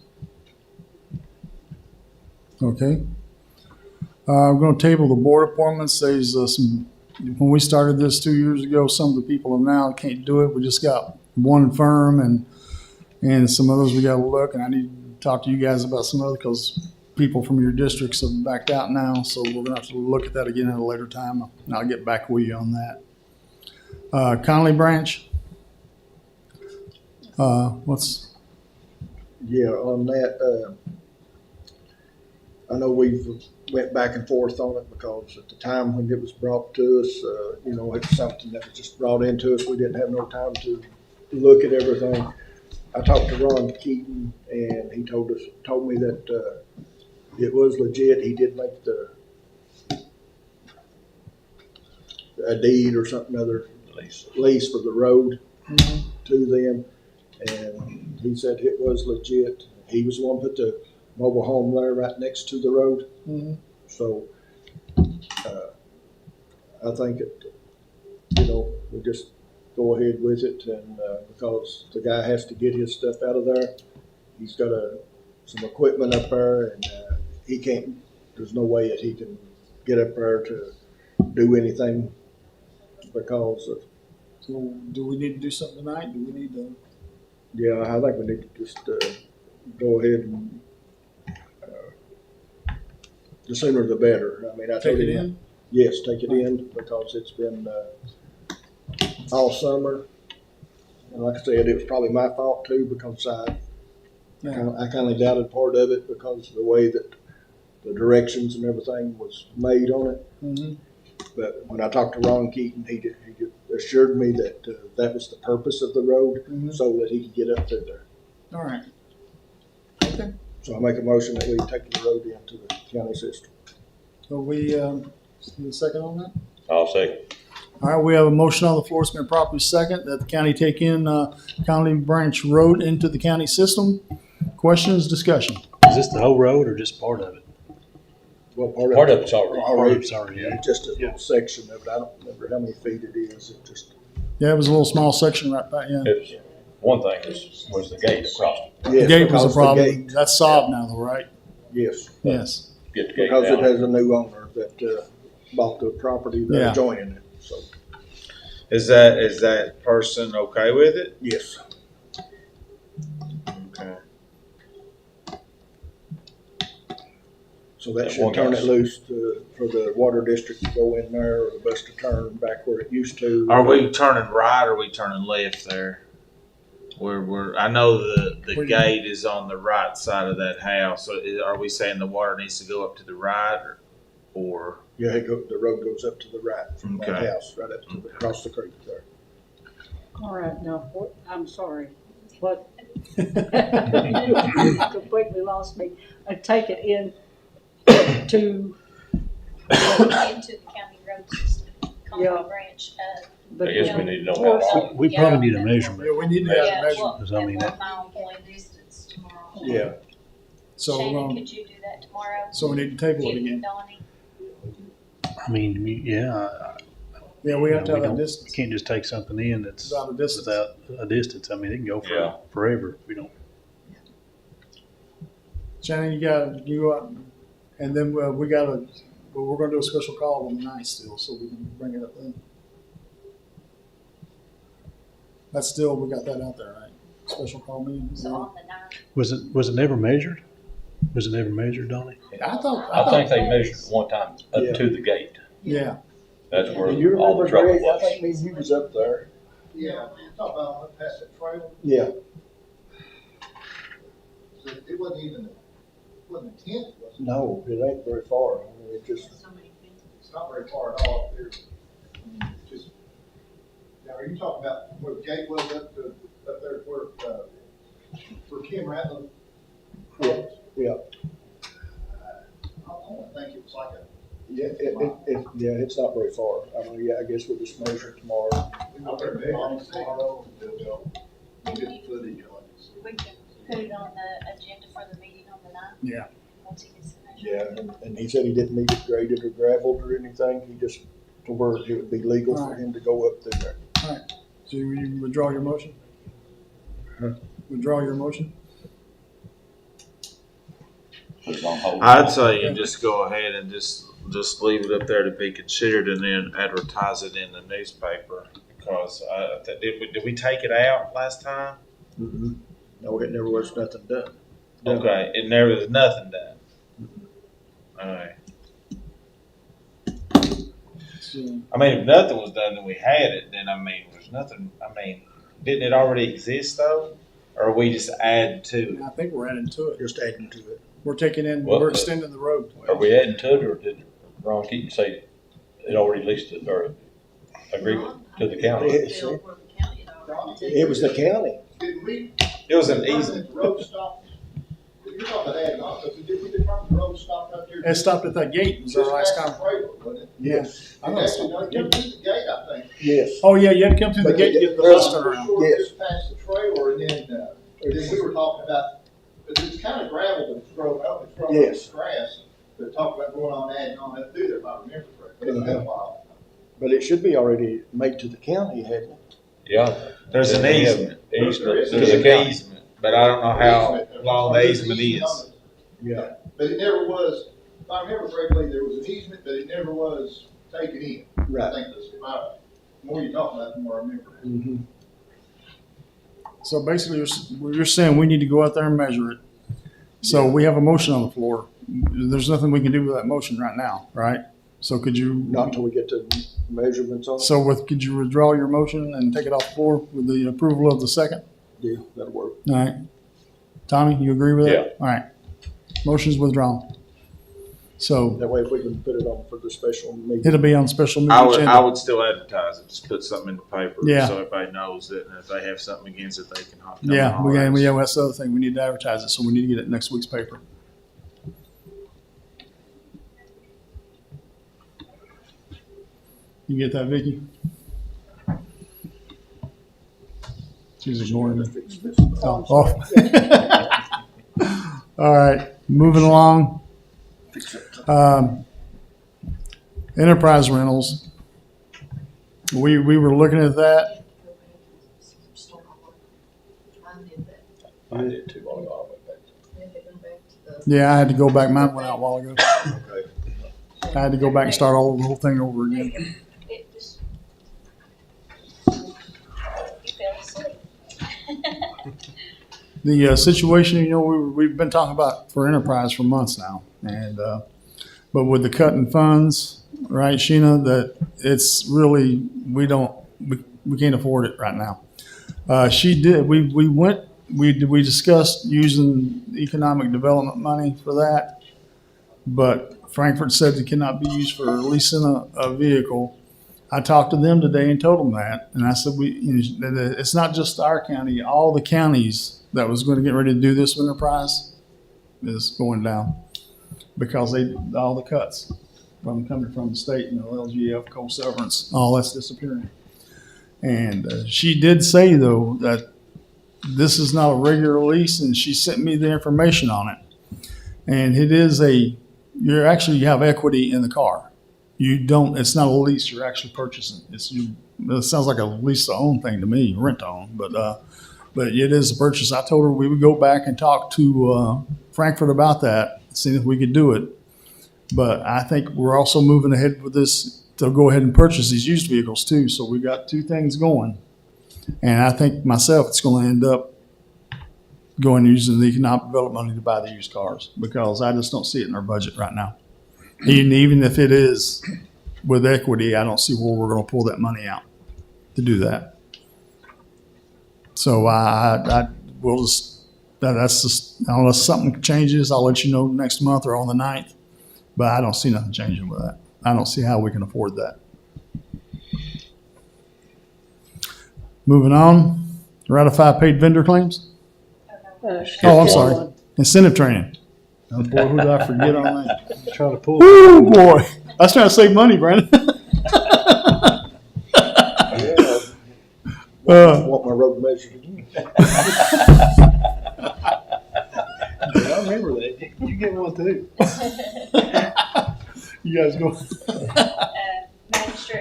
Okay. I'm gonna table the board appointments. There's when we started this 2 years ago, some of the people now can't do it. We just got one firm and some others we gotta look, and I need to talk to you guys about some other, because people from your districts have backed out now, so we're gonna have to look at that again at a later time, and I'll get back with you on that. Conley Branch. Yeah, on that, I know we've went back and forth on it because at the time when it was brought to us, it's something that was just brought into us. We didn't have no time to look at everything. I talked to Ron Keaton and he told me that, it was legit. He did make a deed or something other lease for the road to them. And he said it was legit. He was the one who put the mobile home there right next to the road. So, I think we just go ahead with it, and, because the guy has to get his stuff out of there. He's got some equipment up there, and, he can't, there's no way that he can get up there to do anything because of. So do we need to do something tonight? Do we need to? Yeah, I think we need to just, go ahead and, the sooner the better. I mean, I Take told it him, in? yes, take it in because it's been, all summer. And like I said, it was probably my fault too because I kind of doubted part of it because of the way that the directions and everything was made on it. But when I talked to Ron Keaton, he assured me that that was the purpose of the road, so that he could get up through there. All right. Okay. So I make a motion that we take the road into the county system. So we, need a second on that? I'll second. All right, we have a motion on the floor. It's been properly second that the county take in, Conley Branch Road into the county system. Questions, discussion? Is this the whole road or just part of it? Well, Part of it's already. Part of it's already, Yeah, just a little section of it. I don't remember how many feet it is. It just. Yeah, it was a little small section right back, yeah. It was, one thing was the gate across. The Yes, gate was because a the problem. gate. That's solved now though, right? Yes. Yes. Get the gate Because it down. has a new owner that, bought the property Yeah. that's joining it, so, Is that person okay with it? yes. Okay. So that That should one turn it guy's- loose for the water district to go in there, or the bus to turn back where it used to. Are we turning right or are we turning left there? I know the Where you- gate is on the right side of that house. So are we saying the water needs to go up to the right or? Yeah, the road goes up to the right from my Okay. house, right up to across the creek there. All right, now, I'm sorry, what? Completely lost me. I take it in to Into the county road system, Yeah. Conley Branch, the. I guess we need to know Or- how long. We probably need a measurement. Yeah, we need to have a Yeah, measurement. well, Because I mean, at that- 1 mile Get point. the distance tomorrow. Yeah. So, Shannon, could you do that tomorrow? so we need to table it Get again. Donnie. I mean, yeah, Yeah, we have to have that you distance. can't just take something in that's Without a distance. without a distance. I mean, it can go Yeah. for forever if we don't. Shannon, you go out, and then we're gonna do a special call on the 9th still, so we can bring it up then. That's still, we got that out there, right? Special call meeting? So on the 9th. Was it never measured? Was it never measured, Donnie? I think they measured one time up Yeah. to the gate. Yeah, That's where And you all the remember, trouble Greg, I think was. me and you was up there. Yeah, talk about past that trail, Yeah. so it wasn't a tent, was it? No, it ain't very far. I mean, it just, It's not very far at all up there. Just, now, are you talking about where the gate was up there where Kim Rattler? yeah, yeah. I don't think it was like a. Yeah, it's not very far. I mean, yeah, I guess we'll just measure it tomorrow. Out there, tomorrow, we'll get footage on it. We can put it on the agenda for the meeting on the 9th. yeah. Once he gets the measurement. Yeah, and he said he didn't need it graded or gravelled or anything. He just to where it would be legal for him to go up through there. So you withdraw your motion? Withdraw your motion? Put it on hold. I'd say you just go ahead and just leave it up there to be considered and then advertise it in the newspaper. Because, did we take it out last time? Mm-hmm. No, it never was nothing done. Okay, it never was nothing done. Alright. So, I mean, if nothing was done and we had it, then there's nothing, didn't it already exist though? Or are we just adding to it? I think we're adding to it. Just adding to it. We're taking in, Well, we're extending the road. Are we adding to it, or did Ron Keaton say it already leased it, or agreement to the county? It was the county. Did we? It was an easement. The road stopped. You're talking about adding on, so did we determine the road stopped up here? It stopped at that gate, was our last Just past time. the trailer, wasn't it? Yes. I It know. actually, no, it came through the gate, I think. Yes. Oh, yeah, you had to come through the But gate to get the there's- bus turnaround. Sure, Yes. just past the trailer, and then we were talking about, but it's kind of gravel, but it's grown up, it's grown up, Yes. it's grass. But talk about going on, adding on up through there, if I remember correctly, it's been a while. But it should be already made to the county, hadn't it? Yeah. There's an easement. Easement to There's the an county. easement, but I don't know how long the There's an easement on is. it. Yeah. But it never was, if I remember correctly, there was an easement, but it never was taken in. I Right. think that's, the more you talk about it, the more I remember. Mm-hmm. So basically, you're saying we need to go out there and measure it. So we have a motion on the floor. There's nothing we can do with that motion right now, right? So could you? Not until we get to measurements on it. So could you withdraw your motion and take it off the floor with the approval of the second? Yeah, that'll work. All right. Tommy, you agree with that? Yeah. All right. Motion's withdrawn. So That way, if we can put it on for the special meeting. it'll be on special I meeting would agenda. still advertise it, just put something in the paper. Yeah. So everybody knows it, and if they have something against it, they can come Yeah, and holler. yeah, that's the other thing. We need to advertise it, so we need to get it in next week's paper. You get that, Vicky? She's ignoring me. Oh. All right, moving along. Enterprise rentals. We were looking at that. I did too long ago. Yeah, I had to go back. Mine went out a while ago. I had to go back and start all the whole thing over again. It just, you fell asleep. The situation, we've been talking about for enterprise for months now, and but with the cut in funds, right, Sheena, that it's really we can't afford it right now. We discussed using economic development money for that, but Frankfurt said it cannot be used for leasing a vehicle. I talked to them today and told them that, and I said it's not just our county, all the counties that was going to get ready to do this enterprise is going down because all the cuts coming from the state, LGF, coal severance, all that's disappearing. And she did say though that this is not a regular lease, and she sent me the information on it. And it is you have equity in the car. It's not a lease, you're actually purchasing. It sounds like a lease to own thing to me, rent to own, but it is a purchase. I told her we would go back and talk to Frankfurt about that, see if we could do it. But I think we're also moving ahead with this to go ahead and purchase these used vehicles too. So we got two things going. And I think myself, it's going to end up going using the economic development money to buy the used cars because I just don't see it in our budget right now. Even if it is with equity, I don't see where we're going to pull that money out to do that. So that's just, unless something changes, I'll let you know next month or on the 9th. But I don't see nothing changing with that. I don't see how we can afford that. Moving on, ratify paid vendor claims. Oh, I'm sorry. Incentive training. Oh boy, who did I forget on that? Trying to pull. Woo, boy. I was trying to save money, Brandon. Want my road measured again. I remember that. You get one too. You guys go. Magistrate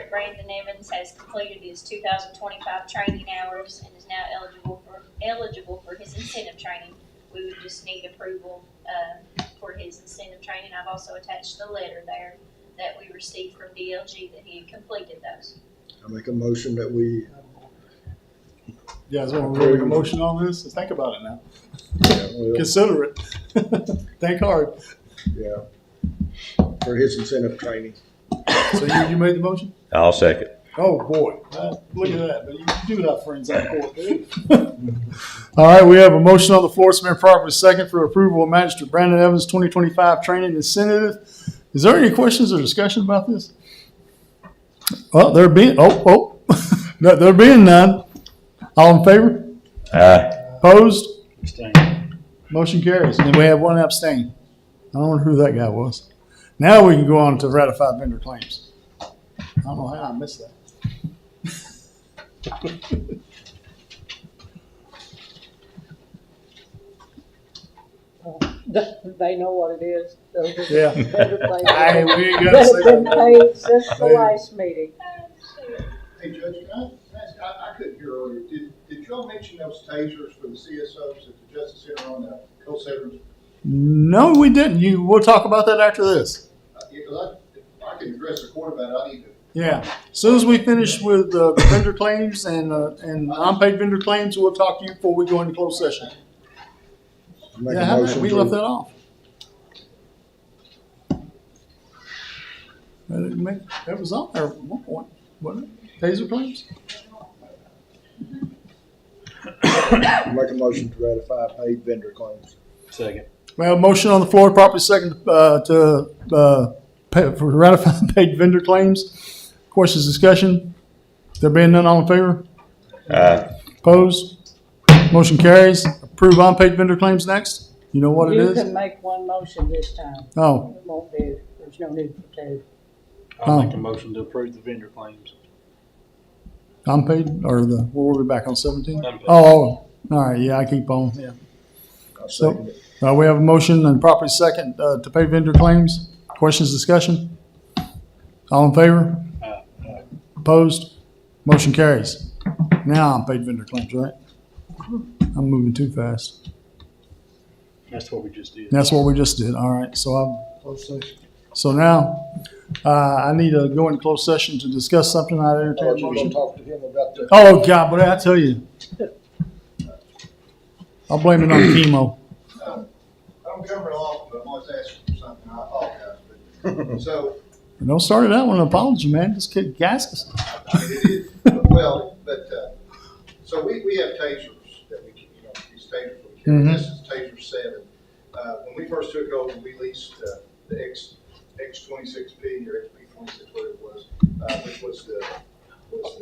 completed his 2025 training hours and is now eligible for his incentive training. We would just need approval for his incentive training. I've also attached the letter there that we received from DLG that he had completed those. I make a motion that we, You guys want to make a motion on this? Think about it now. well, Consider it. Think hard. yeah, for his incentive training. So you made the motion? I'll second. Oh, boy. Look at that. But you do have friends on court, too. All right, we have a motion on the floor. It's been properly second for approval of Magistrate Brandon Evans' 2025 training incentive. Is there any questions or discussion about this? Well, there being no, there being none. All in favor? Aye. Opposed? Abstain. Motion carries. And we have one abstain. I don't know who that guy was. Now we can go on to ratified vendor claims. I don't know how I missed that. They know what it is. Those are the Yeah. vendor claims Hey, we ain't that gotta have say been that. paid since the Hey. last meeting. Hey, Judge, can I ask, I couldn't hear earlier, did y'all mention those tasers for the CSOs at the Justice Center on the Coast Severance? No, we didn't. We'll talk about that after this. Yeah, because I can address the court about it, I need to. Yeah. As soon as we finish with vendor claims and unpaid vendor claims, we'll talk to you before we go into closed session. Make Yeah, a how did motion we to- left that off? That was on there at one point, wasn't it? Taser claims? Make a motion to ratify paid vendor claims. Second. We have a motion on the floor, properly second to for ratify paid vendor claims. Questions, discussion? There being none, all in favor? Aye. Opposed? Motion carries. Approve unpaid vendor claims next. You know what it You is? can make one motion this time. Oh, It won't be, there's no need for two. I'll make a motion to approve the vendor claims. unpaid or where were we back on 17? Unpaid. Oh, all right. Yeah, I keep on. Yeah. I'll So- second it. We have a motion and properly second to pay vendor claims. Questions, discussion? All in favor? Aye. Opposed? Motion carries. Now unpaid vendor claims, right? I'm moving too fast. That's what we just did. That's what we just did. All right. So now I need to go into closed session to discuss something. I Oh, entertain a you gonna motion. talk to him about the, Oh God, what did I tell you? I'll blame it on chemo. I'm coming along, but I'm always asking for something, I apologize, but, so, Don't start it out with an apology, man. Just gas us. I mean, it is, well, but, so we have tasers that we can, these tasers we carry, Mhm. this is taser 7. When we first took over, we leased, the X26P or XP26, whatever it was, which was the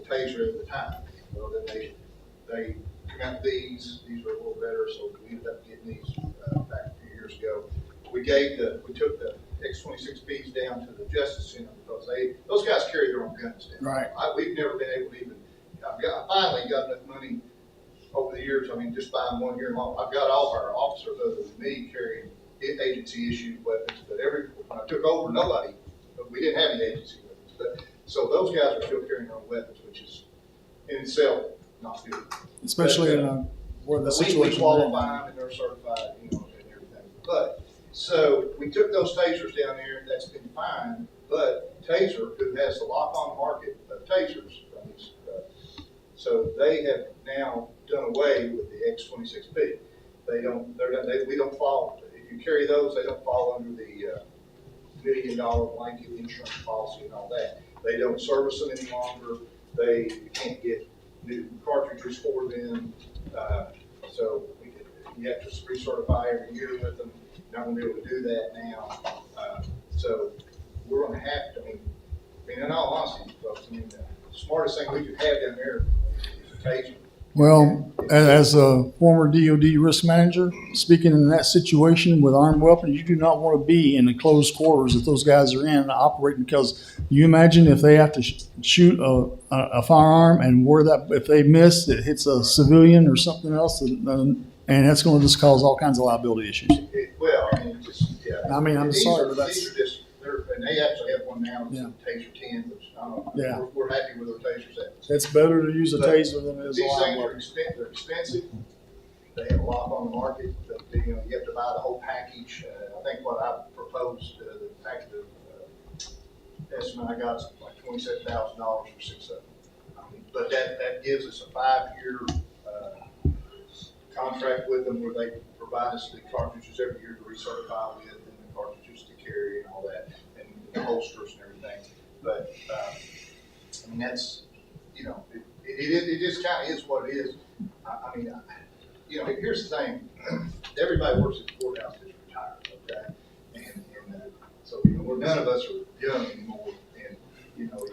taser at the time. Well, then they come out with these were a little better, so we ended up getting these, back a few years ago. We took the X26Ps down to the Justice Center because those guys carry their own guns down. Right. We've never been able to even, I finally got enough money over the years, I mean, just buying one here long. I've got all of our officers other than me carrying agency issued weapons, but when I took over, we didn't have any agency weapons. But, so those guys are still carrying their own weapons, which is in itself not good. Especially in where the But we situation. qualify them and they're certified, and everything. But, so we took those tasers down there, that's been fine, but Taser, who has the lock-on market of tasers, so they have now done away with the X26P. We don't fall, if you carry those, they don't fall under the $1 million blanket insurance policy and all that. They don't service them any longer. You can't get new cartridges for them. So you have to recertify every year with them. You're not gonna be able to do that now. So we're gonna have to, I mean, in all honesty, folks, the smartest thing we could have down there is a taser. Well, as a former DOD risk manager, speaking in that situation with armed weapons, you do not want to be in the closed quarters that those guys are in operating, because you imagine if they have to shoot a firearm and if they miss, it hits a civilian or something else, and that's going to just cause all kinds of liability issues. Well, I mean, just, yeah. I mean, I'm sorry, but These are just, and they actually have one one now, it's Yeah. a Taser 10, which I don't know. Yeah. We're happy with our Taser 7. It's better to use a But taser than it is a These live things are weapon. they're expensive. They have a lot on the market. You know, you have to buy the whole package. I think what I proposed, the package estimate I got is like $27,000 for 6 of them. But that gives us a 5-year contract with them where they provide us the cartridges every year to recertify with, and the cartridges to carry and all that, and the holsters and everything. But I mean, that's, you know, it just kind of is what it is. I mean, you know, here's the thing. Everybody works at the courthouse is retired, okay? And so, you know, none of us are young anymore. And, you know,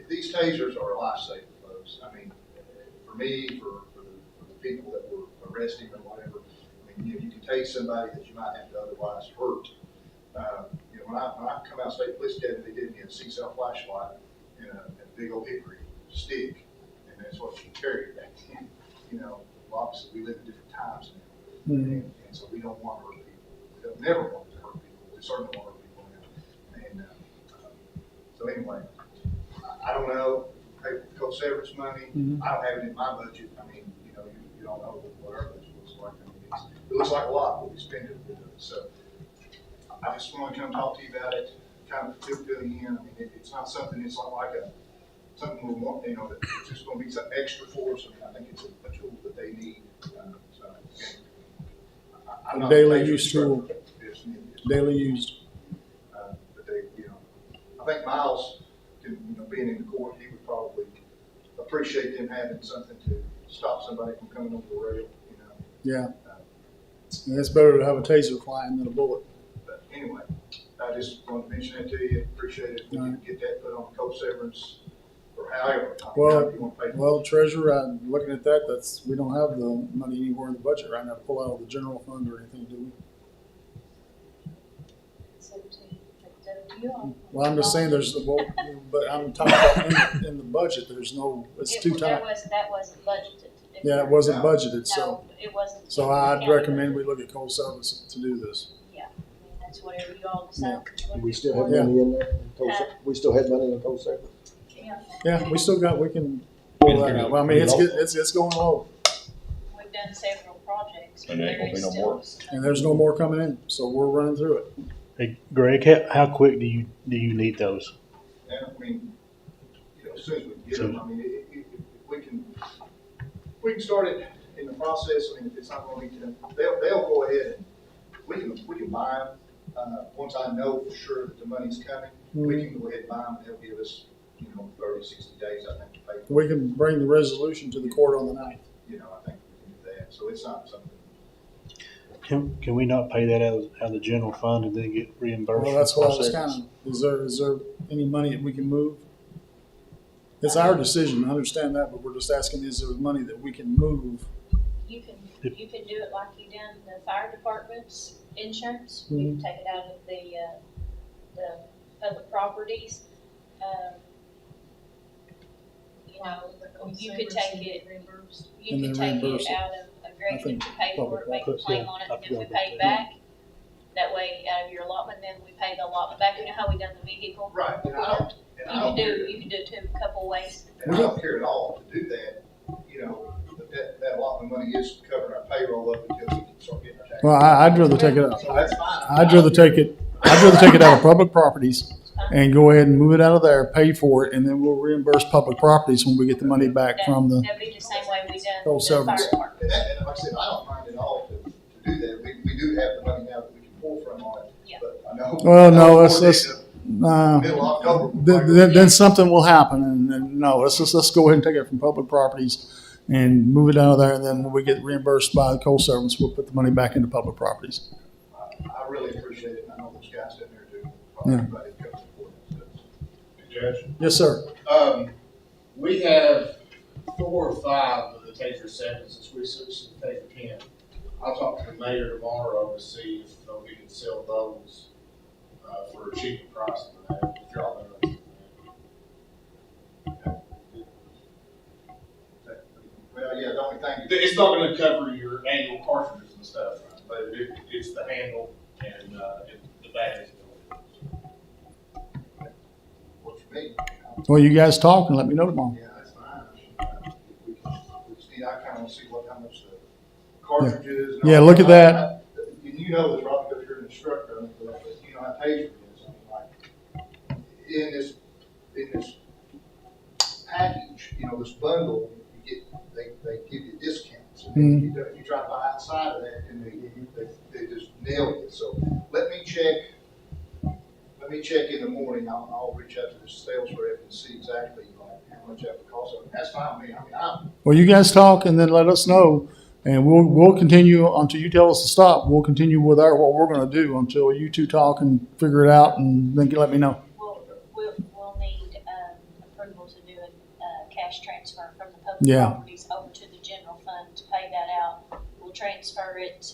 these tasers are a lifesaver, folks. I mean, for me, for the people that were arresting or whatever, I mean, you can tase somebody that you might have to otherwise hurt. You know, when I come out of state police academy, they did me a C-cell flashlight and a big old hickory stick, and that's what you carried back then. You know, obviously we live in different times now, and so we don't want to hurt people. We don't never want to hurt people. We certainly want to hurt people now. And so anyway, I don't know. Pay for severance money. I don't have it in my budget. I mean, you know, you don't know what our budget looks like. I mean, it looks like a lot, but we spend it with it. So I just want to come talk to you about it, kind of fill you in. I mean, it's not something. It's not like something we want. You know, that it's just going to be something extra for us. I mean, I think it's a tool that they need. So I'm not Daily a use tool. Daily used. But they, you know, I think Miles, you know, being in the court, he would probably appreciate them having something to stop somebody from coming over the rail. You know. Yeah. And it's better to have a taser flying than a bullet. But anyway, I just wanted to mention that to you. Appreciate it. We can get that put on co-severance or however. Well, you want to pay for it. Well, Treasurer, looking at that, we don't have the money anywhere in the budget right now to pull out of the general fund or anything, do we? Well, I'm just saying but I'm talking about in the budget, there's no, it's too tight. That wasn't budgeted. Yeah, it wasn't budgeted, so. No, it wasn't. So I'd recommend we look at coal service to do this. Yeah, I mean, that's whatever you all decide. We still have money in there? We still have money in coal service? Yeah, Yeah, we can pull that out. Well, I mean, it's going low. we've done several projects, but And there ain't there gonna is be no still more. some. And there's no more coming in, so we're running through it. Hey, Greg, how quick do you need those? And I mean, you know, as soon as we can get them, I mean, if we can start it in the process. I mean, if it's not going to be, they'll go ahead and we can buy them. Once I know for sure that the money's coming, we can go ahead and buy them. They'll give us, you know, 30, 60 days, I think, to pay for them. We can bring the resolution to the court on the 9th. You know, I think we can do that. So it's not something. Can we not pay that out of the general fund and then get reimbursed? Well, that's what I was for is there any money that we can move? It's our decision, I understand that, but we're just asking, is there money that we can move? You can do it like you done the fire department's insurance. You can take it out of the public properties. You know, you could take it, you And could then take reimburse it it. out of agreement to pay for it, make a public claim property. on it, and then we pay back. That way, out of your allotment, then we pay the allotment back. You know how we done the vehicle? Right. And I don't You can do it two couple ways. And I don't care at all to do that, you know, but that allotment money is covering our payroll up until we can start getting our taxes. Well, I'd rather take it out. So that's fine. I'd rather take it out of public properties and go ahead and move it out of there, pay for it, and then we'll reimburse public properties when we get the money back from the. That'd be the same way we done Coal the fire service. department. And like I said, I don't mind at all to do that. We do have the money now that we can pull from on it. Yeah. But I know. Well, no, I know let's middle of October. we're probably then something will happen, and no, let's go ahead and take it from public properties and move it out of there, and then when we get reimbursed by the coal service, we'll put the money back into public properties. I really appreciate it. I know those guys in there do. Yeah. Everybody comes support us. Judge, Yes, sir. we have 4 or 5 of the Taser 7s since we switched to the Taser 10. I'll talk to the mayor tomorrow to see if we can sell those for a cheaper price than that, if y'all know that. Well, yeah, the only thing. It's not gonna cover your annual cartridges and stuff, but it's the handle and the batteries. me. Well, you guys talk and let me know tomorrow. Yeah, that's fine. We just need, I kind of want to see how much the cartridges. and Yeah, all look at that. And you know this, Rob, because you're an instructor, but you know how taser is. I mean, like, in this package, you know, this bundle, you get, they give you discounts. And if you try to buy outside of that, then they just nail it. So let me check in the morning. I'll reach out to the sales rep and see exactly like how much that would cost. That's fine with me. I mean, Well, you guys talk and then let us know, and we'll continue until you tell us to stop. We'll continue with what we're going to do until you two talk and figure it out, and then let me know. We'll need, approval to do a cash transfer from the public Yeah. properties over to the general fund to pay that out. We'll transfer it,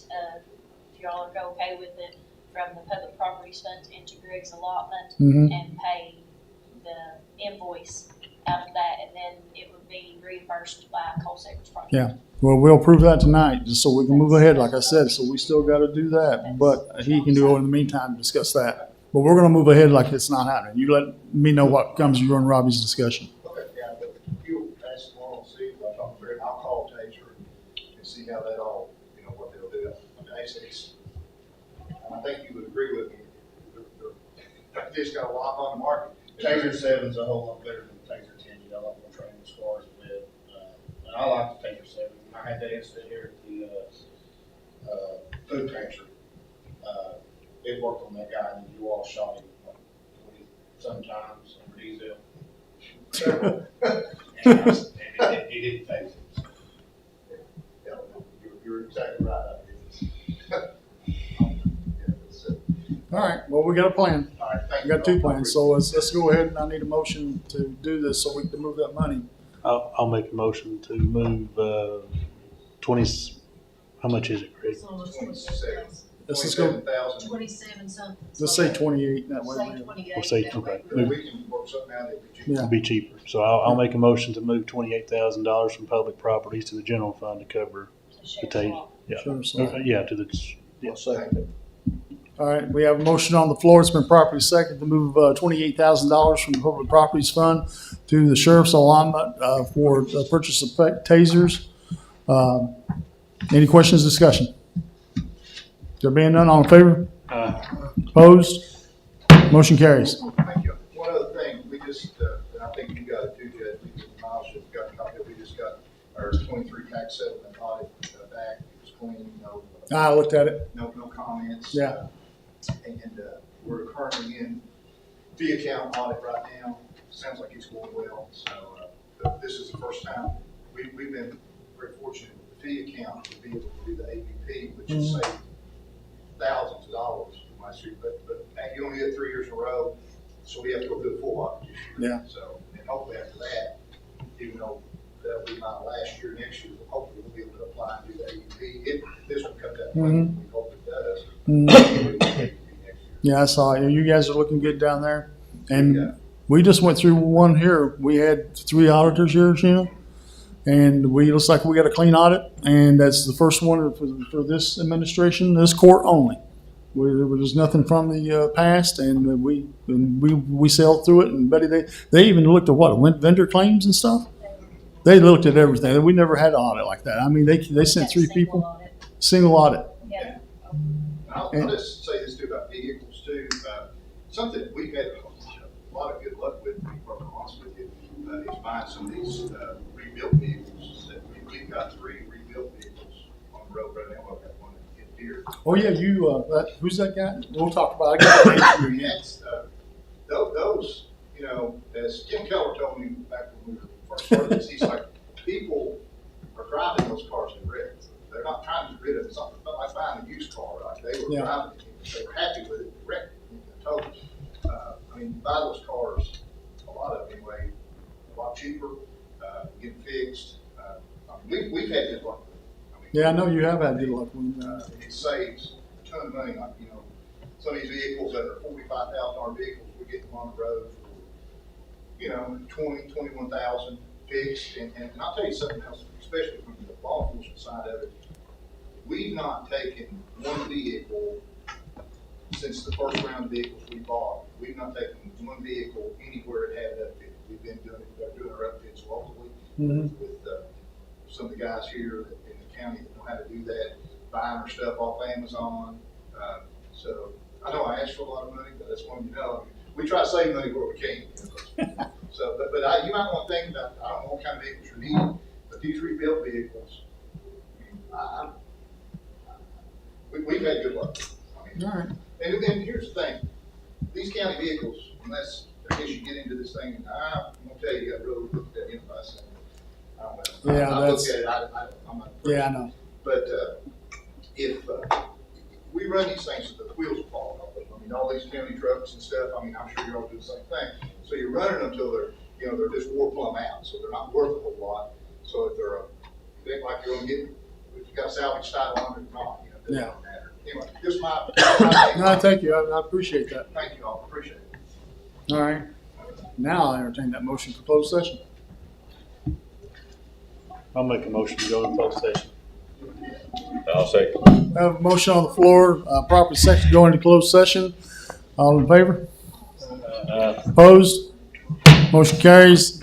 if y'all are okay with it, from the public properties fund into Greg's allotment and pay the invoice out of that, and then it would be reimbursed by Coal Savers project. Yeah. Well, we'll approve that tonight, just so we can move ahead, like I said, so we still got to do that, but he can do it in the meantime, discuss that. But we're going to move ahead like it's not happening. You let me know what comes during Robbie's discussion. okay, yeah, but you'll ask tomorrow, see, I'll talk to her, I'll call Taser and see how that all, you know, what they'll do. I mean, and I think you would agree with me, they just got a lot on the market. Taser 7's a whole lot better than Taser 10. You got a lot more training as far as with. And I like the Taser 7. I had that incident here at the food pantry. It worked on that guy, and you all shot him like 20 sometimes over diesel. and he didn't phase him. Yeah, you're exactly right. All right, well, we got a plan. All right, thank We you. got two plans, so let's go ahead, and I need a motion to do this so we can move that money. I'll make a motion to move 20, how much is it, Greg? It's almost 27. Let's just go, 27,000. 27 something. let's say 28, that way. Say we- 28. We'll say, that okay, way. We can work something out that would Yeah. be cheaper. So I'll make a motion to move $28,000 from public properties to the general fund to cover The the sheriff's taser. allotment. Yeah, Sure, so- yeah, to the, yeah. All right, we have a motion on the floor. It's been properly seconded to move $28,000 from the public properties fund to the sheriff's allotment for the purchase of tasers. Any questions, discussion? There being none, all in favor? Opposed? Motion carries. Thank you. One other thing, we just, and I think you got it too, Judge, we just, Miles should have got a copy, we just got our 23 tax settlement audit back, it was clean, I looked at it. no comments. Yeah. And we're currently in fee account audit right now, sounds like it's going well, so this is the first time, we've been very fortunate with the fee account to be able to do the AVP, which has saved thousands of dollars from last year, but you only get 3 years in a row, so we have to go through the full audit this year. Yeah. So, and hopefully after that, even though that'll be my last year, next year, hopefully we'll be able to apply and do the AVP. If this one comes out, we hope it does. Next year. Yeah, I saw it. You guys are looking good down there. And we just went through one here. We had 3 auditors here, Sheena. And looks like we got a clean audit. And that's the first one for this administration, this court only. There's nothing from the past, and we sailed through it. And Betty, they even looked at vendor claims and stuff. They looked at everything. We never had an audit like that. I mean, they sent 3 people, single audit. Yeah. I'll just say this too about vehicles too. Something we've had a lot of good luck with, to be perfectly honest with you, is buying some of these rebuilt vehicles. That we've got 3 rebuilt vehicles on the road right now. I've got one in here. Oh yeah, who's that guy? We'll talk about it. I got it. That's, those, you know, as Kim Keller told me back when we were first started this, he's like, people are driving those cars in red. They're not trying to get rid of something. It's not like buying a used car, right? They were driving it. They were happy with it. Wrecked it. Totally. I mean, buy those cars, a lot of them anyway, a lot cheaper, get fixed. I mean, we've had good luck with it. I mean, Yeah, I know you have had good luck with that. it saves a ton of money. Like, you know, some of these vehicles that are $45,000 vehicles, we get them on the road for, you know, 20, 21,000 fixed. And I'll tell you something else, especially from the law enforcement side of it. We've not taken one vehicle since the first round of vehicles we bought, we've not taken one vehicle anywhere it had an upfit. We've been doing our upfits locally with some of the guys here in the county that know how to do that, buying our stuff off Amazon. So I know I asked for a lot of money, but that's one, we try to save money where we can. So, but you might want to think about, I don't know what kind of vehicles you need, but these rebuilt vehicles, we've had good luck. I mean, All right. and here's the thing, these county vehicles, unless, I guess you get into this thing, and I'm gonna tell you got really looked at it by saying, I don't know. Yeah, I that's- look at it, I'm not. Yeah, I know. But, if, we run these things so the wheels are falling off. I mean, all these county trucks and stuff, I mean, I'm sure you all do the same thing. So you're running them until they're, they're just wore plumb out, so they're not worth a whole lot. So if they're, it ain't like you're gonna get, if you got a salvage title on it or not, it doesn't matter. Anyway, just my No, thank you. I appreciate that. thank you all, appreciate it. All right. Now I'll entertain that motion for closed session. I'll make a motion to go in closed session. I'll say. I have a motion on the floor, property section go into closed session. All in favor? Opposed? Motion carries.